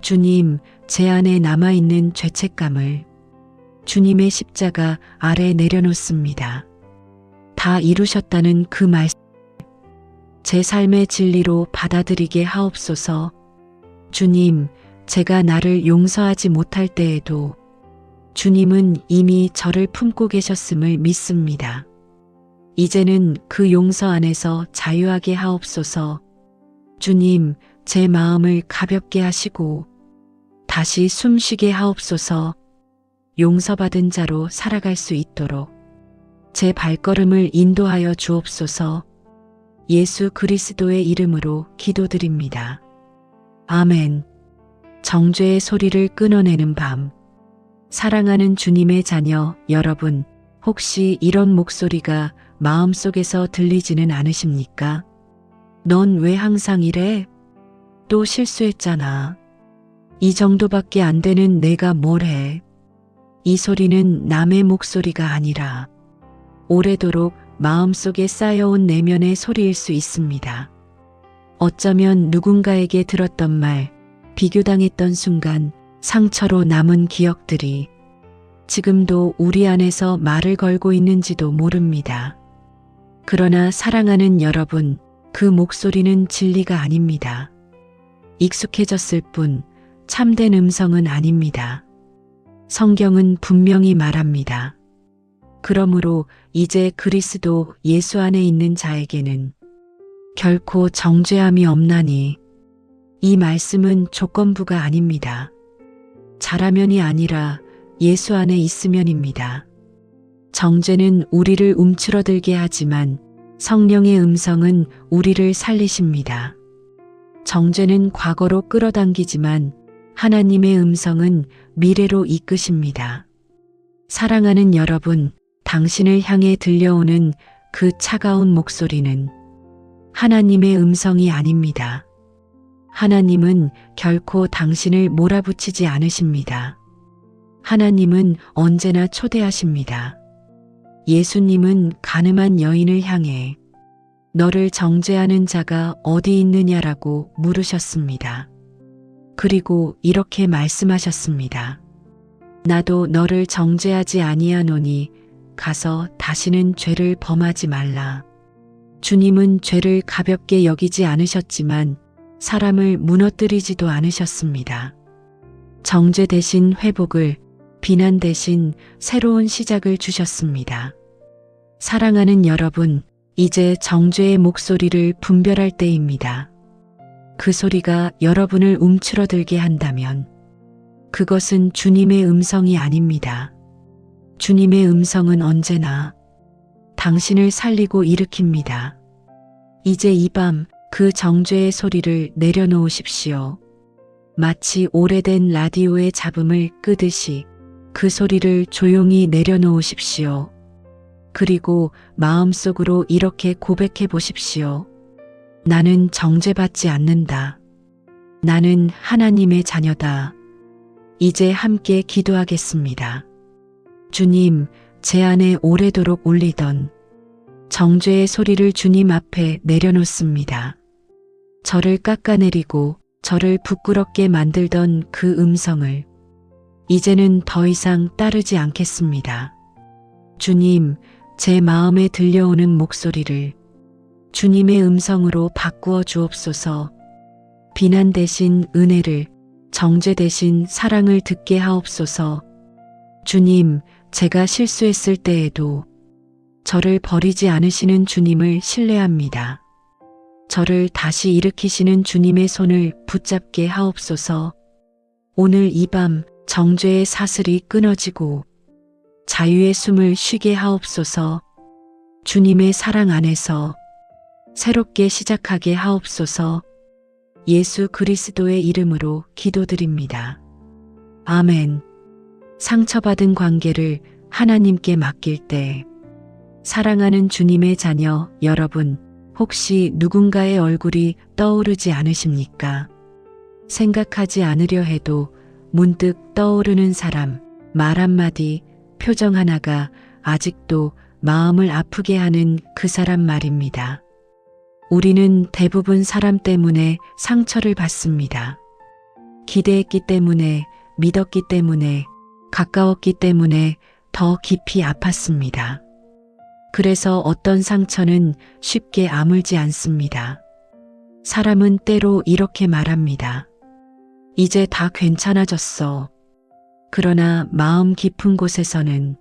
주님, 제 안에 남아있는 죄책감을 주님의 십자가 아래 내려놓습니다. 다 이루셨다는 그 말씀, 제 삶의 진리로 받아들이게 하옵소서. 주님, 제가 나를 용서하지 못할 때에도 주님은 이미 저를 품고 계셨음을 믿습니다. 이제는 그 용서 안에서 자유하게 하옵소서. 주님, 제 마음을 가볍게 하시고 다시 숨쉬게 하옵소서. 용서받은 자로 살아갈 수 있도록 제 발걸음을 인도하여 주옵소서. 예수 그리스도의 이름으로 기도드립니다. 아멘. 정죄의 소리를 끊어내는 밤. 사랑하는 주님의 자녀 여러분, 혹시 이런 목소리가 마음속에서 들리지는 않으십니까? 넌 왜 항상 이래? 또 실수했잖아. 이 정도밖에 안 되는 내가 뭘 해? 이 소리는 남의 목소리가 아니라 오래도록 마음속에 쌓여온 내면의 소리일 수 있습니다. 어쩌면 누군가에게 들었던 말, 비교당했던 순간, 상처로 남은 기억들이 지금도 우리 안에서 말을 걸고 있는지도 모릅니다. 그러나 사랑하는 여러분, 그 목소리는 진리가 아닙니다. 익숙해졌을 뿐 참된 음성은 아닙니다. 성경은 분명히 말합니다. 그러므로 이제 그리스도 예수 안에 있는 자에게는 결코 정죄함이 없나니, 이 말씀은 조건부가 아닙니다. 잘하면이 아니라 예수 안에 있으면입니다. 정죄는 우리를 움츠러들게 하지만 성령의 음성은 우리를 살리십니다. 정죄는 과거로 끌어당기지만 하나님의 음성은 미래로 이끄십니다. 사랑하는 여러분, 당신을 향해 들려오는 그 차가운 목소리는 하나님의 음성이 아닙니다. 하나님은 결코 당신을 몰아붙이지 않으십니다. 하나님은 언제나 초대하십니다. 예수님은 가늠한 여인을 향해 너를 정죄하는 자가 어디 있느냐라고 물으셨습니다. 그리고 이렇게 말씀하셨습니다. 나도 너를 정죄하지 아니하노니 가서 다시는 죄를 범하지 말라. 주님은 죄를 가볍게 여기지 않으셨지만 사람을 무너뜨리지도 않으셨습니다. 정죄 대신 회복을, 비난 대신 새로운 시작을 주셨습니다. 사랑하는 여러분, 이제 정죄의 목소리를 분별할 때입니다. 그 소리가 여러분을 움츠러들게 한다면 그것은 주님의 음성이 아닙니다. 주님의 음성은 언제나 당신을 살리고 일으킵니다. 이제 이 밤 그 정죄의 소리를 내려놓으십시오. 마치 오래된 라디오의 잡음을 끄듯이 그 소리를 조용히 내려놓으십시오. 그리고 마음속으로 이렇게 고백해 보십시오. 나는 정죄받지 않는다. 나는 하나님의 자녀다. 이제 함께 기도하겠습니다. 주님, 제 안에 오래도록 울리던 정죄의 소리를 주님 앞에 내려놓습니다. 저를 깎아내리고 저를 부끄럽게 만들던 그 음성을 이제는 더 이상 따르지 않겠습니다. 주님, 제 마음에 들려오는 목소리를 주님의 음성으로 바꾸어 주옵소서. 비난 대신 은혜를, 정죄 대신 사랑을 듣게 하옵소서. 주님, 제가 실수했을 때에도 저를 버리지 않으시는 주님을 신뢰합니다. 저를 다시 일으키시는 주님의 손을 붙잡게 하옵소서. 오늘 이 밤 정죄의 사슬이 끊어지고 자유의 숨을 쉬게 하옵소서. 주님의 사랑 안에서 새롭게 시작하게 하옵소서. 예수 그리스도의 이름으로 기도드립니다. 아멘. 상처받은 관계를 하나님께 맡길 때, 사랑하는 주님의 자녀 여러분, 혹시 누군가의 얼굴이 떠오르지 않으십니까? 생각하지 않으려 해도 문득 떠오르는 사람, 말 한마디, 표정 하나가 아직도 마음을 아프게 하는 그 사람 말입니다. 우리는 대부분 사람 때문에 상처를 받습니다. 기대했기 때문에, 믿었기 때문에, 가까웠기 때문에 더 깊이 아팠습니다. 그래서 어떤 상처는 쉽게 아물지 않습니다. 사람은 때로 이렇게 말합니다. 이제 다 괜찮아졌어. 그러나 마음 깊은 곳에서는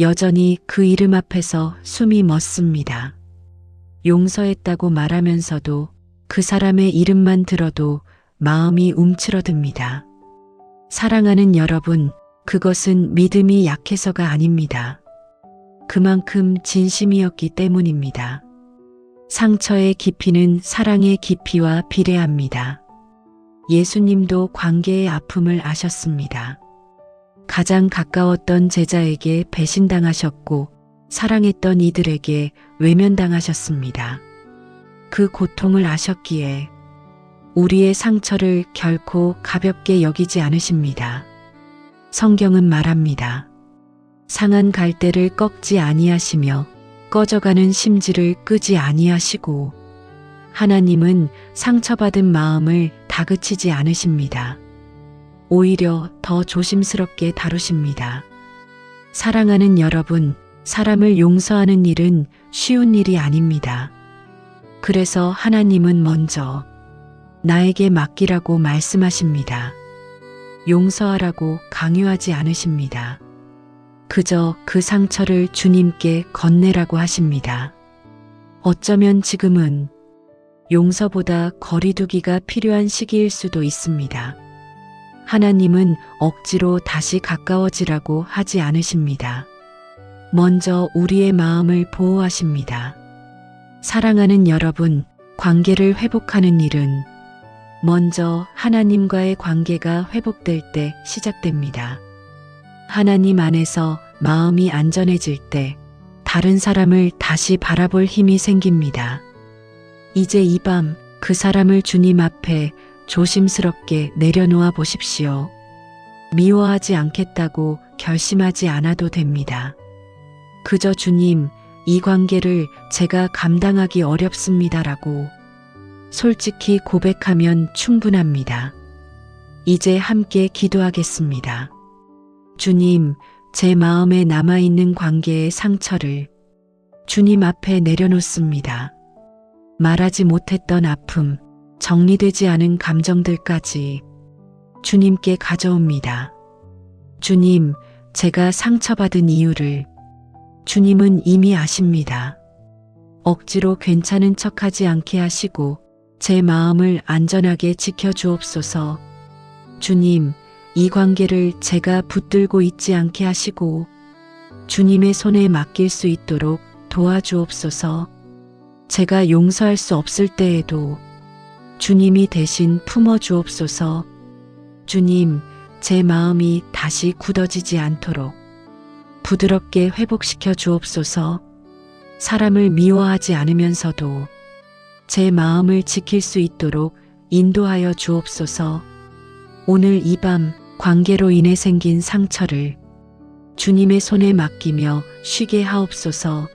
여전히 그 이름 앞에서 숨이 멎습니다. 용서했다고 말하면서도 그 사람의 이름만 들어도 마음이 움츠러듭니다. 사랑하는 여러분, 그것은 믿음이 약해서가 아닙니다. 그만큼 진심이었기 때문입니다. 상처의 깊이는 사랑의 깊이와 비례합니다. 예수님도 관계의 아픔을 아셨습니다. 가장 가까웠던 제자에게 배신당하셨고 사랑했던 이들에게 외면당하셨습니다. 그 고통을 아셨기에 우리의 상처를 결코 가볍게 여기지 않으십니다. 성경은 말합니다. 상한 갈대를 꺾지 아니하시며 꺼져가는 심지를 끄지 아니하시고 하나님은 상처받은 마음을 다그치지 않으십니다. 오히려 더 조심스럽게 다루십니다. 사랑하는 여러분, 사람을 용서하는 일은 쉬운 일이 아닙니다. 그래서 하나님은 먼저 나에게 맡기라고 말씀하십니다. 용서하라고 강요하지 않으십니다. 그저 그 상처를 주님께 건네라고 하십니다. 어쩌면 지금은 용서보다 거리두기가 필요한 시기일 수도 있습니다. 하나님은 억지로 다시 가까워지라고 하지 않으십니다. 먼저 우리의 마음을 보호하십니다. 사랑하는 여러분, 관계를 회복하는 일은 먼저 하나님과의 관계가 회복될 때 시작됩니다. 하나님 안에서 마음이 안전해질 때 다른 사람을 다시 바라볼 힘이 생깁니다. 이제 이 밤 그 사람을 주님 앞에 조심스럽게 내려놓아 보십시오. 미워하지 않겠다고 결심하지 않아도 됩니다. 그저 주님, 이 관계를 제가 감당하기 어렵습니다라고 솔직히 고백하면 충분합니다. 이제 함께 기도하겠습니다. 주님, 제 마음에 남아있는 관계의 상처를 주님 앞에 내려놓습니다. 말하지 못했던 아픔, 정리되지 않은 감정들까지 주님께 가져옵니다. 주님, 제가 상처받은 이유를 주님은 이미 아십니다. 억지로 괜찮은 척하지 않게 하시고 제 마음을 안전하게 지켜주옵소서. 주님, 이 관계를 제가 붙들고 있지 않게 하시고 주님의 손에 맡길 수 있도록 도와주옵소서. 제가 용서할 수 없을 때에도 주님이 대신 품어주옵소서. 주님, 제 마음이 다시 굳어지지 않도록 부드럽게 회복시켜 주옵소서. 사람을 미워하지 않으면서도 제 마음을 지킬 수 있도록 인도하여 주옵소서. 오늘 이 밤 관계로 인해 생긴 상처를 주님의 손에 맡기며 쉬게 하옵소서.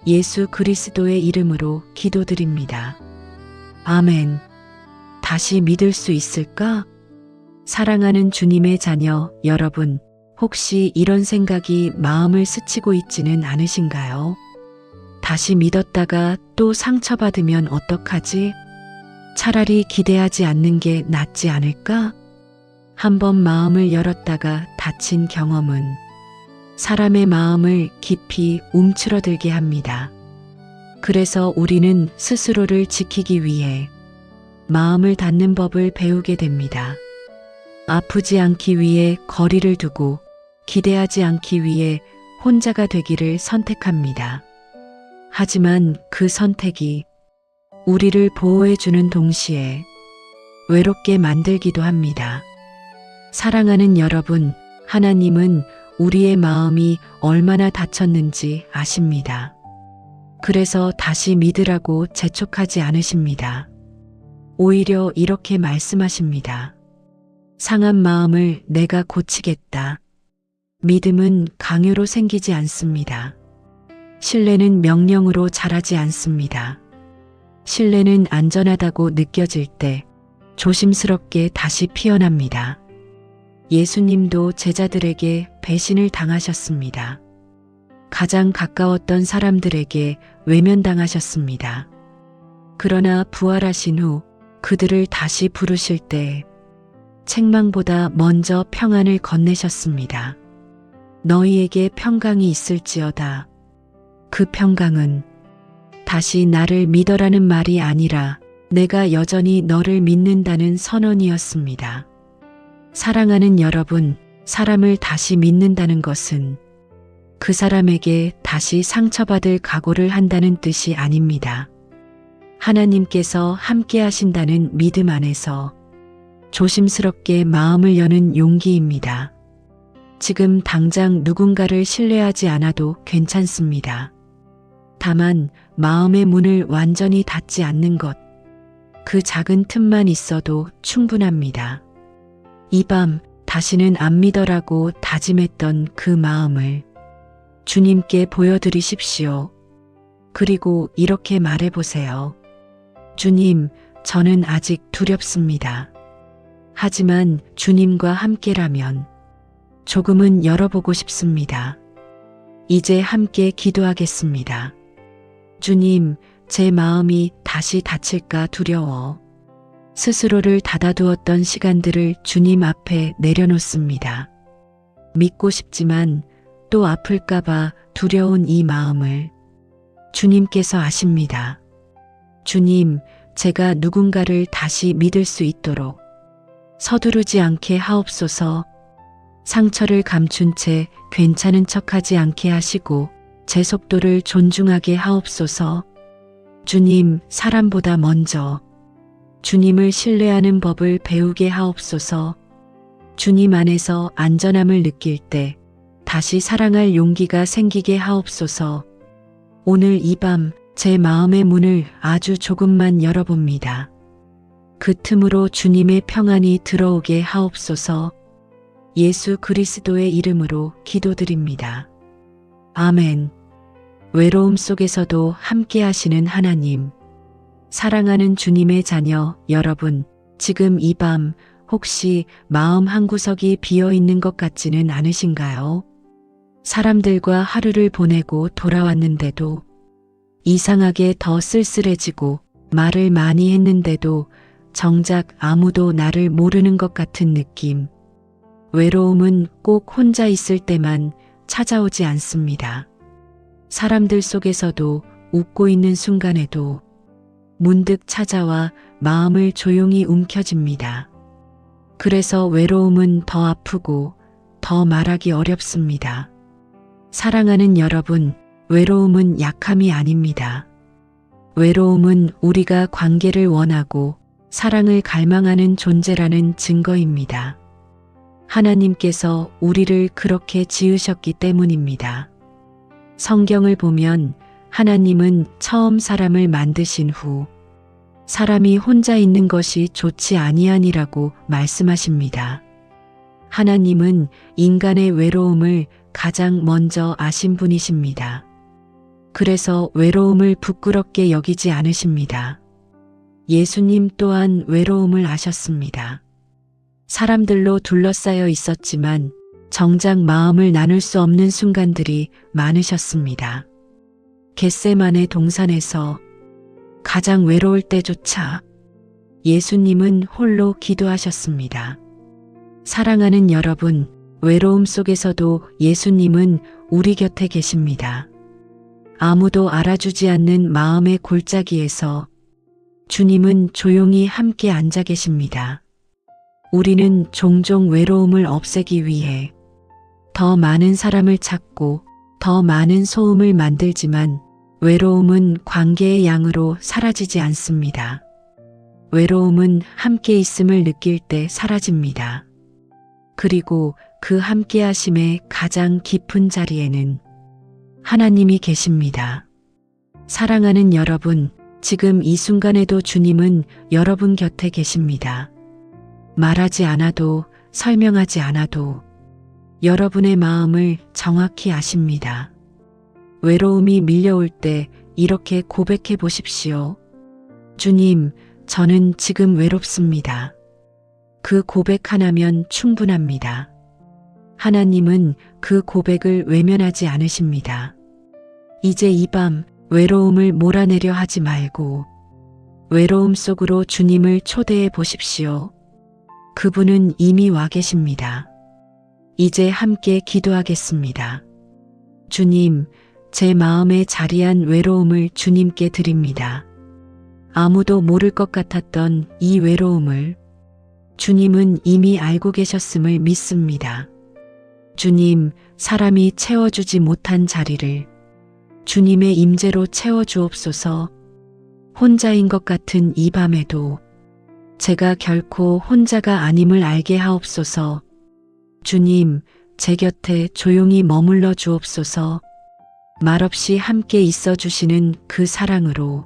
예수 그리스도의 이름으로 기도드립니다. 아멘. 다시 믿을 수 있을까? 사랑하는 주님의 자녀 여러분, 혹시 이런 생각이 마음을 스치고 있지는 않으신가요? 다시 믿었다가 또 상처받으면 어떡하지? 차라리 기대하지 않는 게 낫지 않을까? 한번 마음을 열었다가 다친 경험은 사람의 마음을 깊이 움츠러들게 합니다. 그래서 우리는 스스로를 지키기 위해 마음을 닫는 법을 배우게 됩니다. 아프지 않기 위해 거리를 두고 기대하지 않기 위해 혼자가 되기를 선택합니다. 하지만 그 선택이 우리를 보호해주는 동시에 외롭게 만들기도 합니다. 사랑하는 여러분, 하나님은 우리의 마음이 얼마나 다쳤는지 아십니다. 그래서 다시 믿으라고 재촉하지 않으십니다. 오히려 이렇게 말씀하십니다. 상한 마음을 내가 고치겠다. 믿음은 강요로 생기지 않습니다. 신뢰는 명령으로 자라지 않습니다. 신뢰는 안전하다고 느껴질 때 조심스럽게 다시 피어납니다. 예수님도 제자들에게 배신을 당하셨습니다. 가장 가까웠던 사람들에게 외면당하셨습니다. 그러나 부활하신 후 그들을 다시 부르실 때 책망보다 먼저 평안을 건네셨습니다. 너희에게 평강이 있을지어다. 그 평강은 다시 나를 믿어라는 말이 아니라 내가 여전히 너를 믿는다는 선언이었습니다. 사랑하는 여러분, 사람을 다시 믿는다는 것은 그 사람에게 다시 상처받을 각오를 한다는 뜻이 아닙니다. 하나님께서 함께 하신다는 믿음 안에서 조심스럽게 마음을 여는 용기입니다. 지금 당장 누군가를 신뢰하지 않아도 괜찮습니다. 다만 마음의 문을 완전히 닫지 않는 것, 그 작은 틈만 있어도 충분합니다. 이 밤 다시는 안 믿어라고 다짐했던 그 마음을 주님께 보여드리십시오. 그리고 이렇게 말해보세요. 주님, 저는 아직 두렵습니다. 하지만 주님과 함께라면 조금은 열어보고 싶습니다. 이제 함께 기도하겠습니다. 주님, 제 마음이 다시 닫힐까 두려워 스스로를 닫아두었던 시간들을 주님 앞에 내려놓습니다. 믿고 싶지만 또 아플까봐 두려운 이 마음을 주님께서 아십니다. 주님, 제가 누군가를 다시 믿을 수 있도록 서두르지 않게 하옵소서. 상처를 감춘 채 괜찮은 척하지 않게 하시고 제 속도를 존중하게 하옵소서. 주님, 사람보다 먼저 주님을 신뢰하는 법을 배우게 하옵소서. 주님 안에서 안전함을 느낄 때 다시 사랑할 용기가 생기게 하옵소서. 오늘 이 밤 제 마음의 문을 아주 조금만 열어봅니다. 그 틈으로 주님의 평안이 들어오게 하옵소서. 예수 그리스도의 이름으로 기도드립니다. 아멘. 외로움 속에서도 함께 하시는 하나님, 사랑하는 주님의 자녀 여러분, 지금 이 밤 혹시 마음 한구석이 비어 있는 것 같지는 않으신가요? 사람들과 하루를 보내고 돌아왔는데도 이상하게 더 쓸쓸해지고 말을 많이 했는데도 정작 아무도 나를 모르는 것 같은 느낌. 외로움은 꼭 혼자 있을 때만 찾아오지 않습니다. 사람들 속에서도 웃고 있는 순간에도 문득 찾아와 마음을 조용히 움켜쥡니다. 그래서 외로움은 더 아프고 더 말하기 어렵습니다. 사랑하는 여러분, 외로움은 약함이 아닙니다. 외로움은 우리가 관계를 원하고 사랑을 갈망하는 존재라는 증거입니다. 하나님께서 우리를 그렇게 지으셨기 때문입니다. 성경을 보면 하나님은 처음 사람을 만드신 후 사람이 혼자 있는 것이 좋지 아니하니라고 말씀하십니다. 하나님은 인간의 외로움을 가장 먼저 아신 분이십니다. 그래서 외로움을 부끄럽게 여기지 않으십니다. 예수님 또한 외로움을 아셨습니다. 사람들로 둘러싸여 있었지만 정작 마음을 나눌 수 없는 순간들이 많으셨습니다. 겟세마네 동산에서 가장 외로울 때조차 예수님은 홀로 기도하셨습니다. 사랑하는 여러분, 외로움 속에서도 예수님은 우리 곁에 계십니다. 아무도 알아주지 않는 마음의 골짜기에서 주님은 조용히 함께 앉아 계십니다. 우리는 종종 외로움을 없애기 위해 더 많은 사람을 찾고 더 많은 소음을 만들지만 외로움은 관계의 양으로 사라지지 않습니다. 외로움은 함께 있음을 느낄 때 사라집니다. 그리고 그 함께 하심의 가장 깊은 자리에는 하나님이 계십니다. 사랑하는 여러분, 지금 이 순간에도 주님은 여러분 곁에 계십니다. 말하지 않아도, 설명하지 않아도 여러분의 마음을 정확히 아십니다. 외로움이 밀려올 때 이렇게 고백해 보십시오. 주님, 저는 지금 외롭습니다. 그 고백 하나면 충분합니다. 하나님은 그 고백을 외면하지 않으십니다. 이제 이 밤 외로움을 몰아내려 하지 말고 외로움 속으로 주님을 초대해 보십시오. 그분은 이미 와 계십니다. 이제 함께 기도하겠습니다. 주님, 제 마음에 자리한 외로움을 주님께 드립니다. 아무도 모를 것 같았던 이 외로움을 주님은 이미 알고 계셨음을 믿습니다. 주님, 사람이 채워주지 못한 자리를 주님의 임재로 채워주옵소서. 혼자인 것 같은 이 밤에도 제가 결코 혼자가 아님을 알게 하옵소서. 주님, 제 곁에 조용히 머물러 주옵소서. 말없이 함께 있어 주시는 그 사랑으로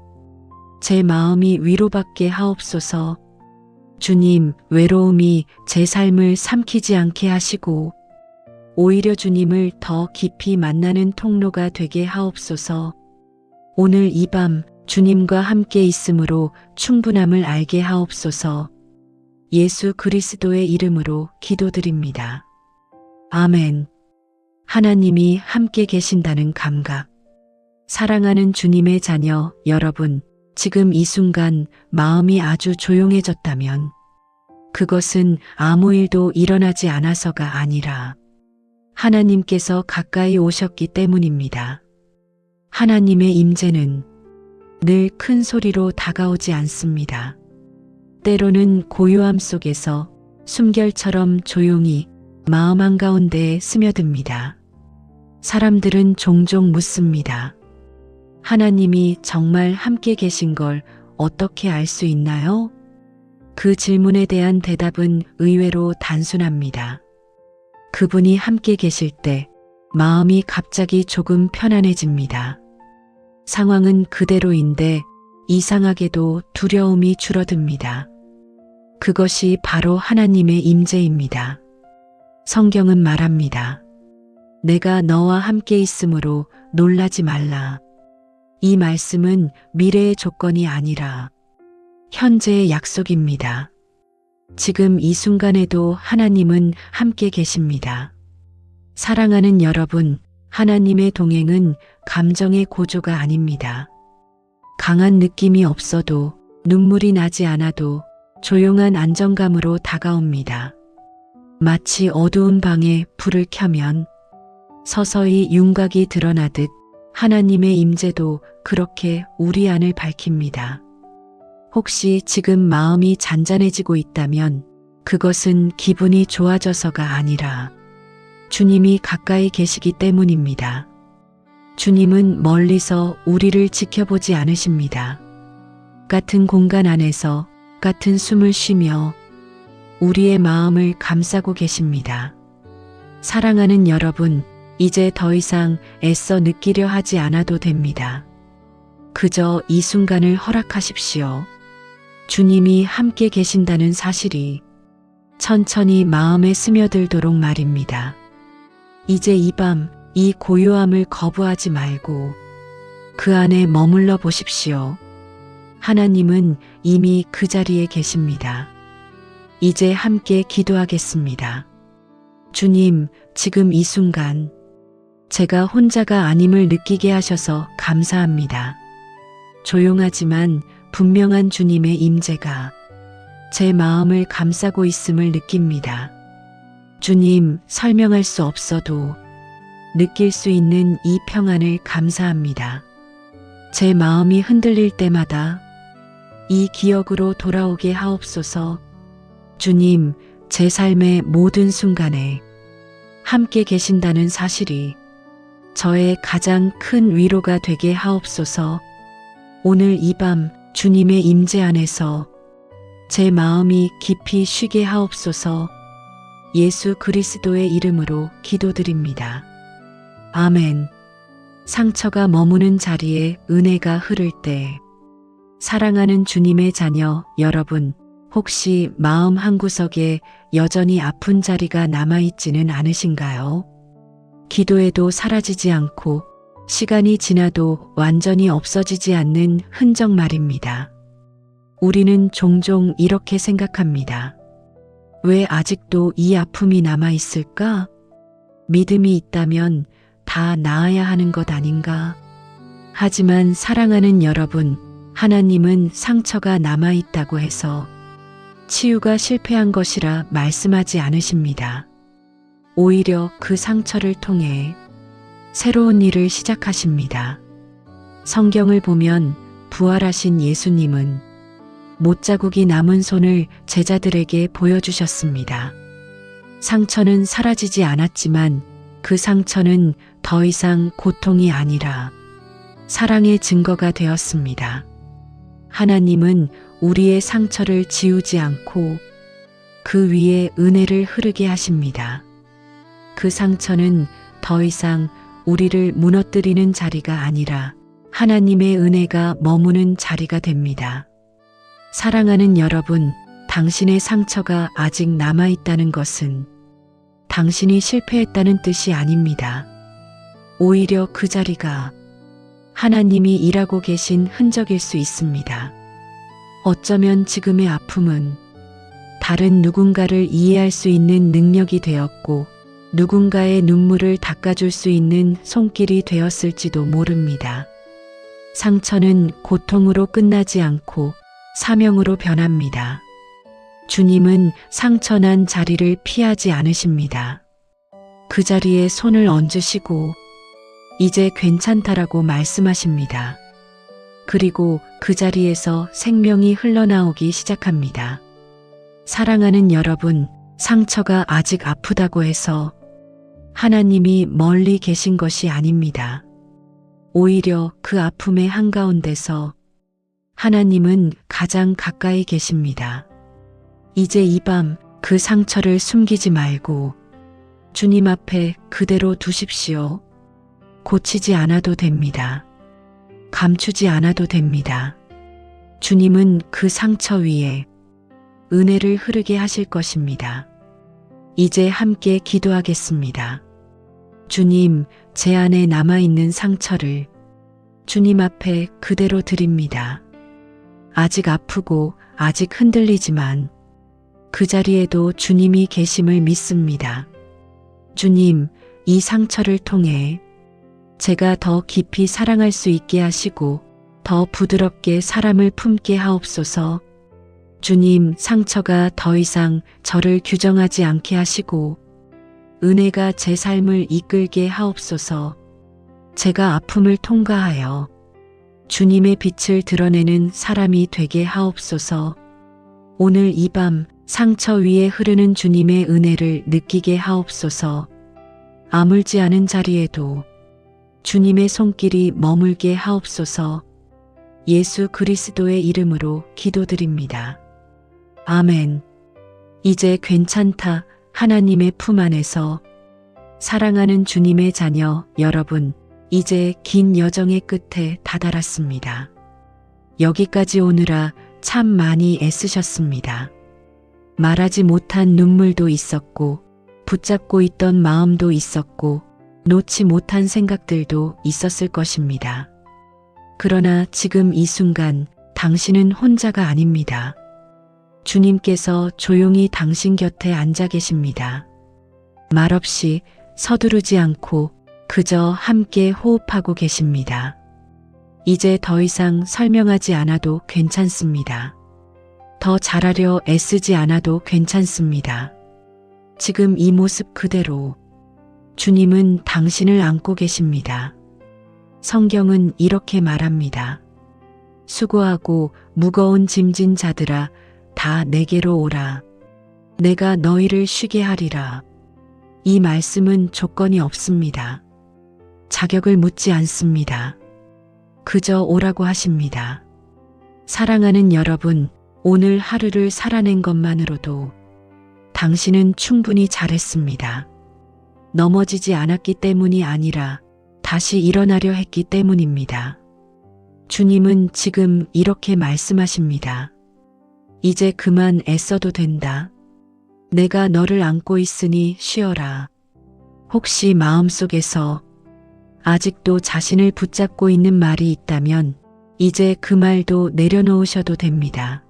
제 마음이 위로받게 하옵소서. 주님, 외로움이 제 삶을 삼키지 않게 하시고 오히려 주님을 더 깊이 만나는 통로가 되게 하옵소서. 오늘 이 밤 주님과 함께 있음으로 충분함을 알게 하옵소서. 예수 그리스도의 이름으로 기도드립니다. 아멘. 하나님이 함께 계신다는 감각. 사랑하는 주님의 자녀 여러분, 지금 이 순간 마음이 아주 조용해졌다면 그것은 아무 일도 일어나지 않아서가 아니라 하나님께서 가까이 오셨기 때문입니다. 하나님의 임재는 늘 큰 소리로 다가오지 않습니다. 때로는 고요함 속에서 숨결처럼 조용히 마음 한가운데에 스며듭니다. 사람들은 종종 묻습니다. 하나님이 정말 함께 계신 걸 어떻게 알 수 있나요? 그 질문에 대한 대답은 의외로 단순합니다. 그분이 함께 계실 때 마음이 갑자기 조금 편안해집니다. 상황은 그대로인데 이상하게도 두려움이 줄어듭니다. 그것이 바로 하나님의 임재입니다. 성경은 말합니다. 내가 너와 함께 있으므로 놀라지 말라. 이 말씀은 미래의 조건이 아니라 현재의 약속입니다. 지금 이 순간에도 하나님은 함께 계십니다. 사랑하는 여러분, 하나님의 동행은 감정의 고조가 아닙니다. 강한 느낌이 없어도 눈물이 나지 않아도 조용한 안정감으로 다가옵니다. 마치 어두운 방에 불을 켜면 서서히 윤곽이 드러나듯 하나님의 임재도 그렇게 우리 안을 밝힙니다. 혹시 지금 마음이 잔잔해지고 있다면 그것은 기분이 좋아져서가 아니라 주님이 가까이 계시기 때문입니다. 주님은 멀리서 우리를 지켜보지 않으십니다. 같은 공간 안에서 같은 숨을 쉬며 우리의 마음을 감싸고 계십니다. 사랑하는 여러분, 이제 더 이상 애써 느끼려 하지 않아도 됩니다. 그저 이 순간을 허락하십시오. 주님이 함께 계신다는 사실이 천천히 마음에 스며들도록 말입니다. 이제 이 밤 이 고요함을 거부하지 말고 그 안에 머물러 보십시오. 하나님은 이미 그 자리에 계십니다. 이제 함께 기도하겠습니다. 주님, 지금 이 순간 제가 혼자가 아님을 느끼게 하셔서 감사합니다. 조용하지만 분명한 주님의 임재가 제 마음을 감싸고 있음을 느낍니다. 주님, 설명할 수 없어도 느낄 수 있는 이 평안을 감사합니다. 제 마음이 흔들릴 때마다 이 기억으로 돌아오게 하옵소서. 주님, 제 삶의 모든 순간에 함께 계신다는 사실이 저의 가장 큰 위로가 되게 하옵소서. 오늘 이 밤 주님의 임재 안에서 제 마음이 깊이 쉬게 하옵소서. 예수 그리스도의 이름으로 기도드립니다. 아멘. 상처가 머무는 자리에 은혜가 흐를 때, 사랑하는 주님의 자녀 여러분, 혹시 마음 한구석에 여전히 아픈 자리가 남아있지는 않으신가요? 기도해도 사라지지 않고 시간이 지나도 완전히 없어지지 않는 흔적 말입니다. 우리는 종종 이렇게 생각합니다. 왜 아직도 이 아픔이 남아있을까? 믿음이 있다면 다 나아야 하는 것 아닌가? 하지만 사랑하는 여러분, 하나님은 상처가 남아있다고 해서 치유가 실패한 것이라 말씀하지 않으십니다. 오히려 그 상처를 통해 새로운 일을 시작하십니다. 성경을 보면 부활하신 예수님은 못자국이 남은 손을 제자들에게 보여주셨습니다. 상처는 사라지지 않았지만 그 상처는 더 이상 고통이 아니라 사랑의 증거가 되었습니다. 하나님은 우리의 상처를 지우지 않고 그 위에 은혜를 흐르게 하십니다. 그 상처는 더 이상 우리를 무너뜨리는 자리가 아니라 하나님의 은혜가 머무는 자리가 됩니다. 사랑하는 여러분, 당신의 상처가 아직 남아있다는 것은 당신이 실패했다는 뜻이 아닙니다. 오히려 그 자리가 하나님이 일하고 계신 흔적일 수 있습니다. 어쩌면 지금의 아픔은 다른 누군가를 이해할 수 있는 능력이 되었고 누군가의 눈물을 닦아줄 수 있는 손길이 되었을지도 모릅니다. 상처는 고통으로 끝나지 않고 사명으로 변합니다. 주님은 상처난 자리를 피하지 않으십니다. 그 자리에 손을 얹으시고 이제 괜찮다라고 말씀하십니다. 그리고 그 자리에서 생명이 흘러나오기 시작합니다. 사랑하는 여러분, 상처가 아직 아프다고 해서 하나님이 멀리 계신 것이 아닙니다. 오히려 그 아픔의 한가운데서 하나님은 가장 가까이 계십니다. 이제 이 밤 그 상처를 숨기지 말고 주님 앞에 그대로 두십시오. 고치지 않아도 됩니다. 감추지 않아도 됩니다. 주님은 그 상처 위에 은혜를 흐르게 하실 것입니다. 이제 함께 기도하겠습니다. 주님, 제 안에 남아있는 상처를 주님 앞에 그대로 드립니다. 아직 아프고 아직 흔들리지만 그 자리에도 주님이 계심을 믿습니다. 주님, 이 상처를 통해 제가 더 깊이 사랑할 수 있게 하시고 더 부드럽게 사람을 품게 하옵소서. 주님, 상처가 더 이상 저를 규정하지 않게 하시고 은혜가 제 삶을 이끌게 하옵소서. 제가 아픔을 통과하여 주님의 빛을 드러내는 사람이 되게 하옵소서. 오늘 이 밤 상처 위에 흐르는 주님의 은혜를 느끼게 하옵소서. 아물지 않은 자리에도 주님의 손길이 머물게 하옵소서. 예수 그리스도의 이름으로 기도드립니다. 아멘. 이제 괜찮다. 하나님의 품 안에서 사랑하는 주님의 자녀 여러분, 이제 긴 여정의 끝에 다다랐습니다. 여기까지 오느라 참 많이 애쓰셨습니다. 말하지 못한 눈물도 있었고, 붙잡고 있던 마음도 있었고, 놓지 못한 생각들도 있었을 것입니다. 그러나 지금 이 순간 당신은 혼자가 아닙니다. 주님께서 조용히 당신 곁에 앉아 계십니다. 말없이 서두르지 않고 그저 함께 호흡하고 계십니다. 이제 더 이상 설명하지 않아도 괜찮습니다. 더 잘하려 애쓰지 않아도 괜찮습니다. 지금 이 모습 그대로 주님은 당신을 안고 계십니다. 성경은 이렇게 말합니다. 수고하고 무거운 짐진 자들아 다 내게로 오라. 내가 너희를 쉬게 하리라. 이 말씀은 조건이 없습니다. 자격을 묻지 않습니다. 그저 오라고 하십니다. 사랑하는 여러분, 오늘 하루를 살아낸 것만으로도 당신은 충분히 잘했습니다. 넘어지지 않았기 때문이 아니라 다시 일어나려 했기 때문입니다. 주님은 지금 이렇게 말씀하십니다. 이제 그만 애써도 된다. 내가 너를 안고 있으니 쉬어라. 혹시 마음속에서 아직도 자신을 붙잡고 있는 말이 있다면 이제 그 말도 내려놓으셔도 됩니다.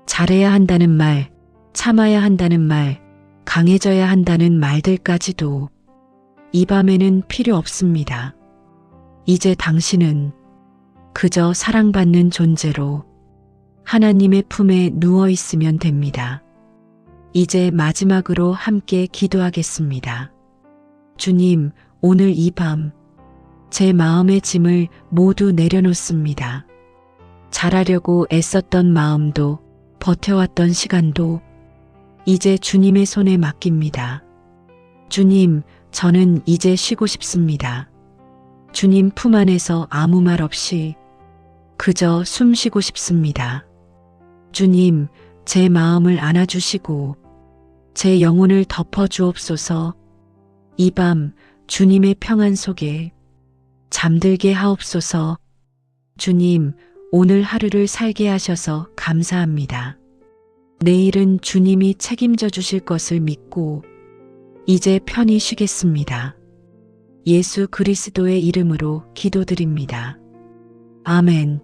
잘해야 한다는 말, 참아야 한다는 말, 강해져야 한다는 말들까지도 이 밤에는 필요 없습니다. 이제 당신은 그저 사랑받는 존재로 하나님의 품에 누워 있으면 됩니다. 이제 마지막으로 함께 기도하겠습니다. 주님, 오늘 이 밤 제 마음의 짐을 모두 내려놓습니다. 잘하려고 애썼던 마음도 버텨왔던 시간도 이제 주님의 손에 맡깁니다. 주님, 저는 이제 쉬고 싶습니다. 주님 품 안에서 아무 말 없이 그저 숨 쉬고 싶습니다. 주님, 제 마음을 안아주시고 제 영혼을 덮어주옵소서. 이 밤 주님의 평안 속에 잠들게 하옵소서. 주님, 오늘 하루를 살게 하셔서 감사합니다. 내일은 주님이 책임져 주실 것을 믿고 이제 편히 쉬겠습니다. 예수 그리스도의 이름으로 기도드립니다. 아멘.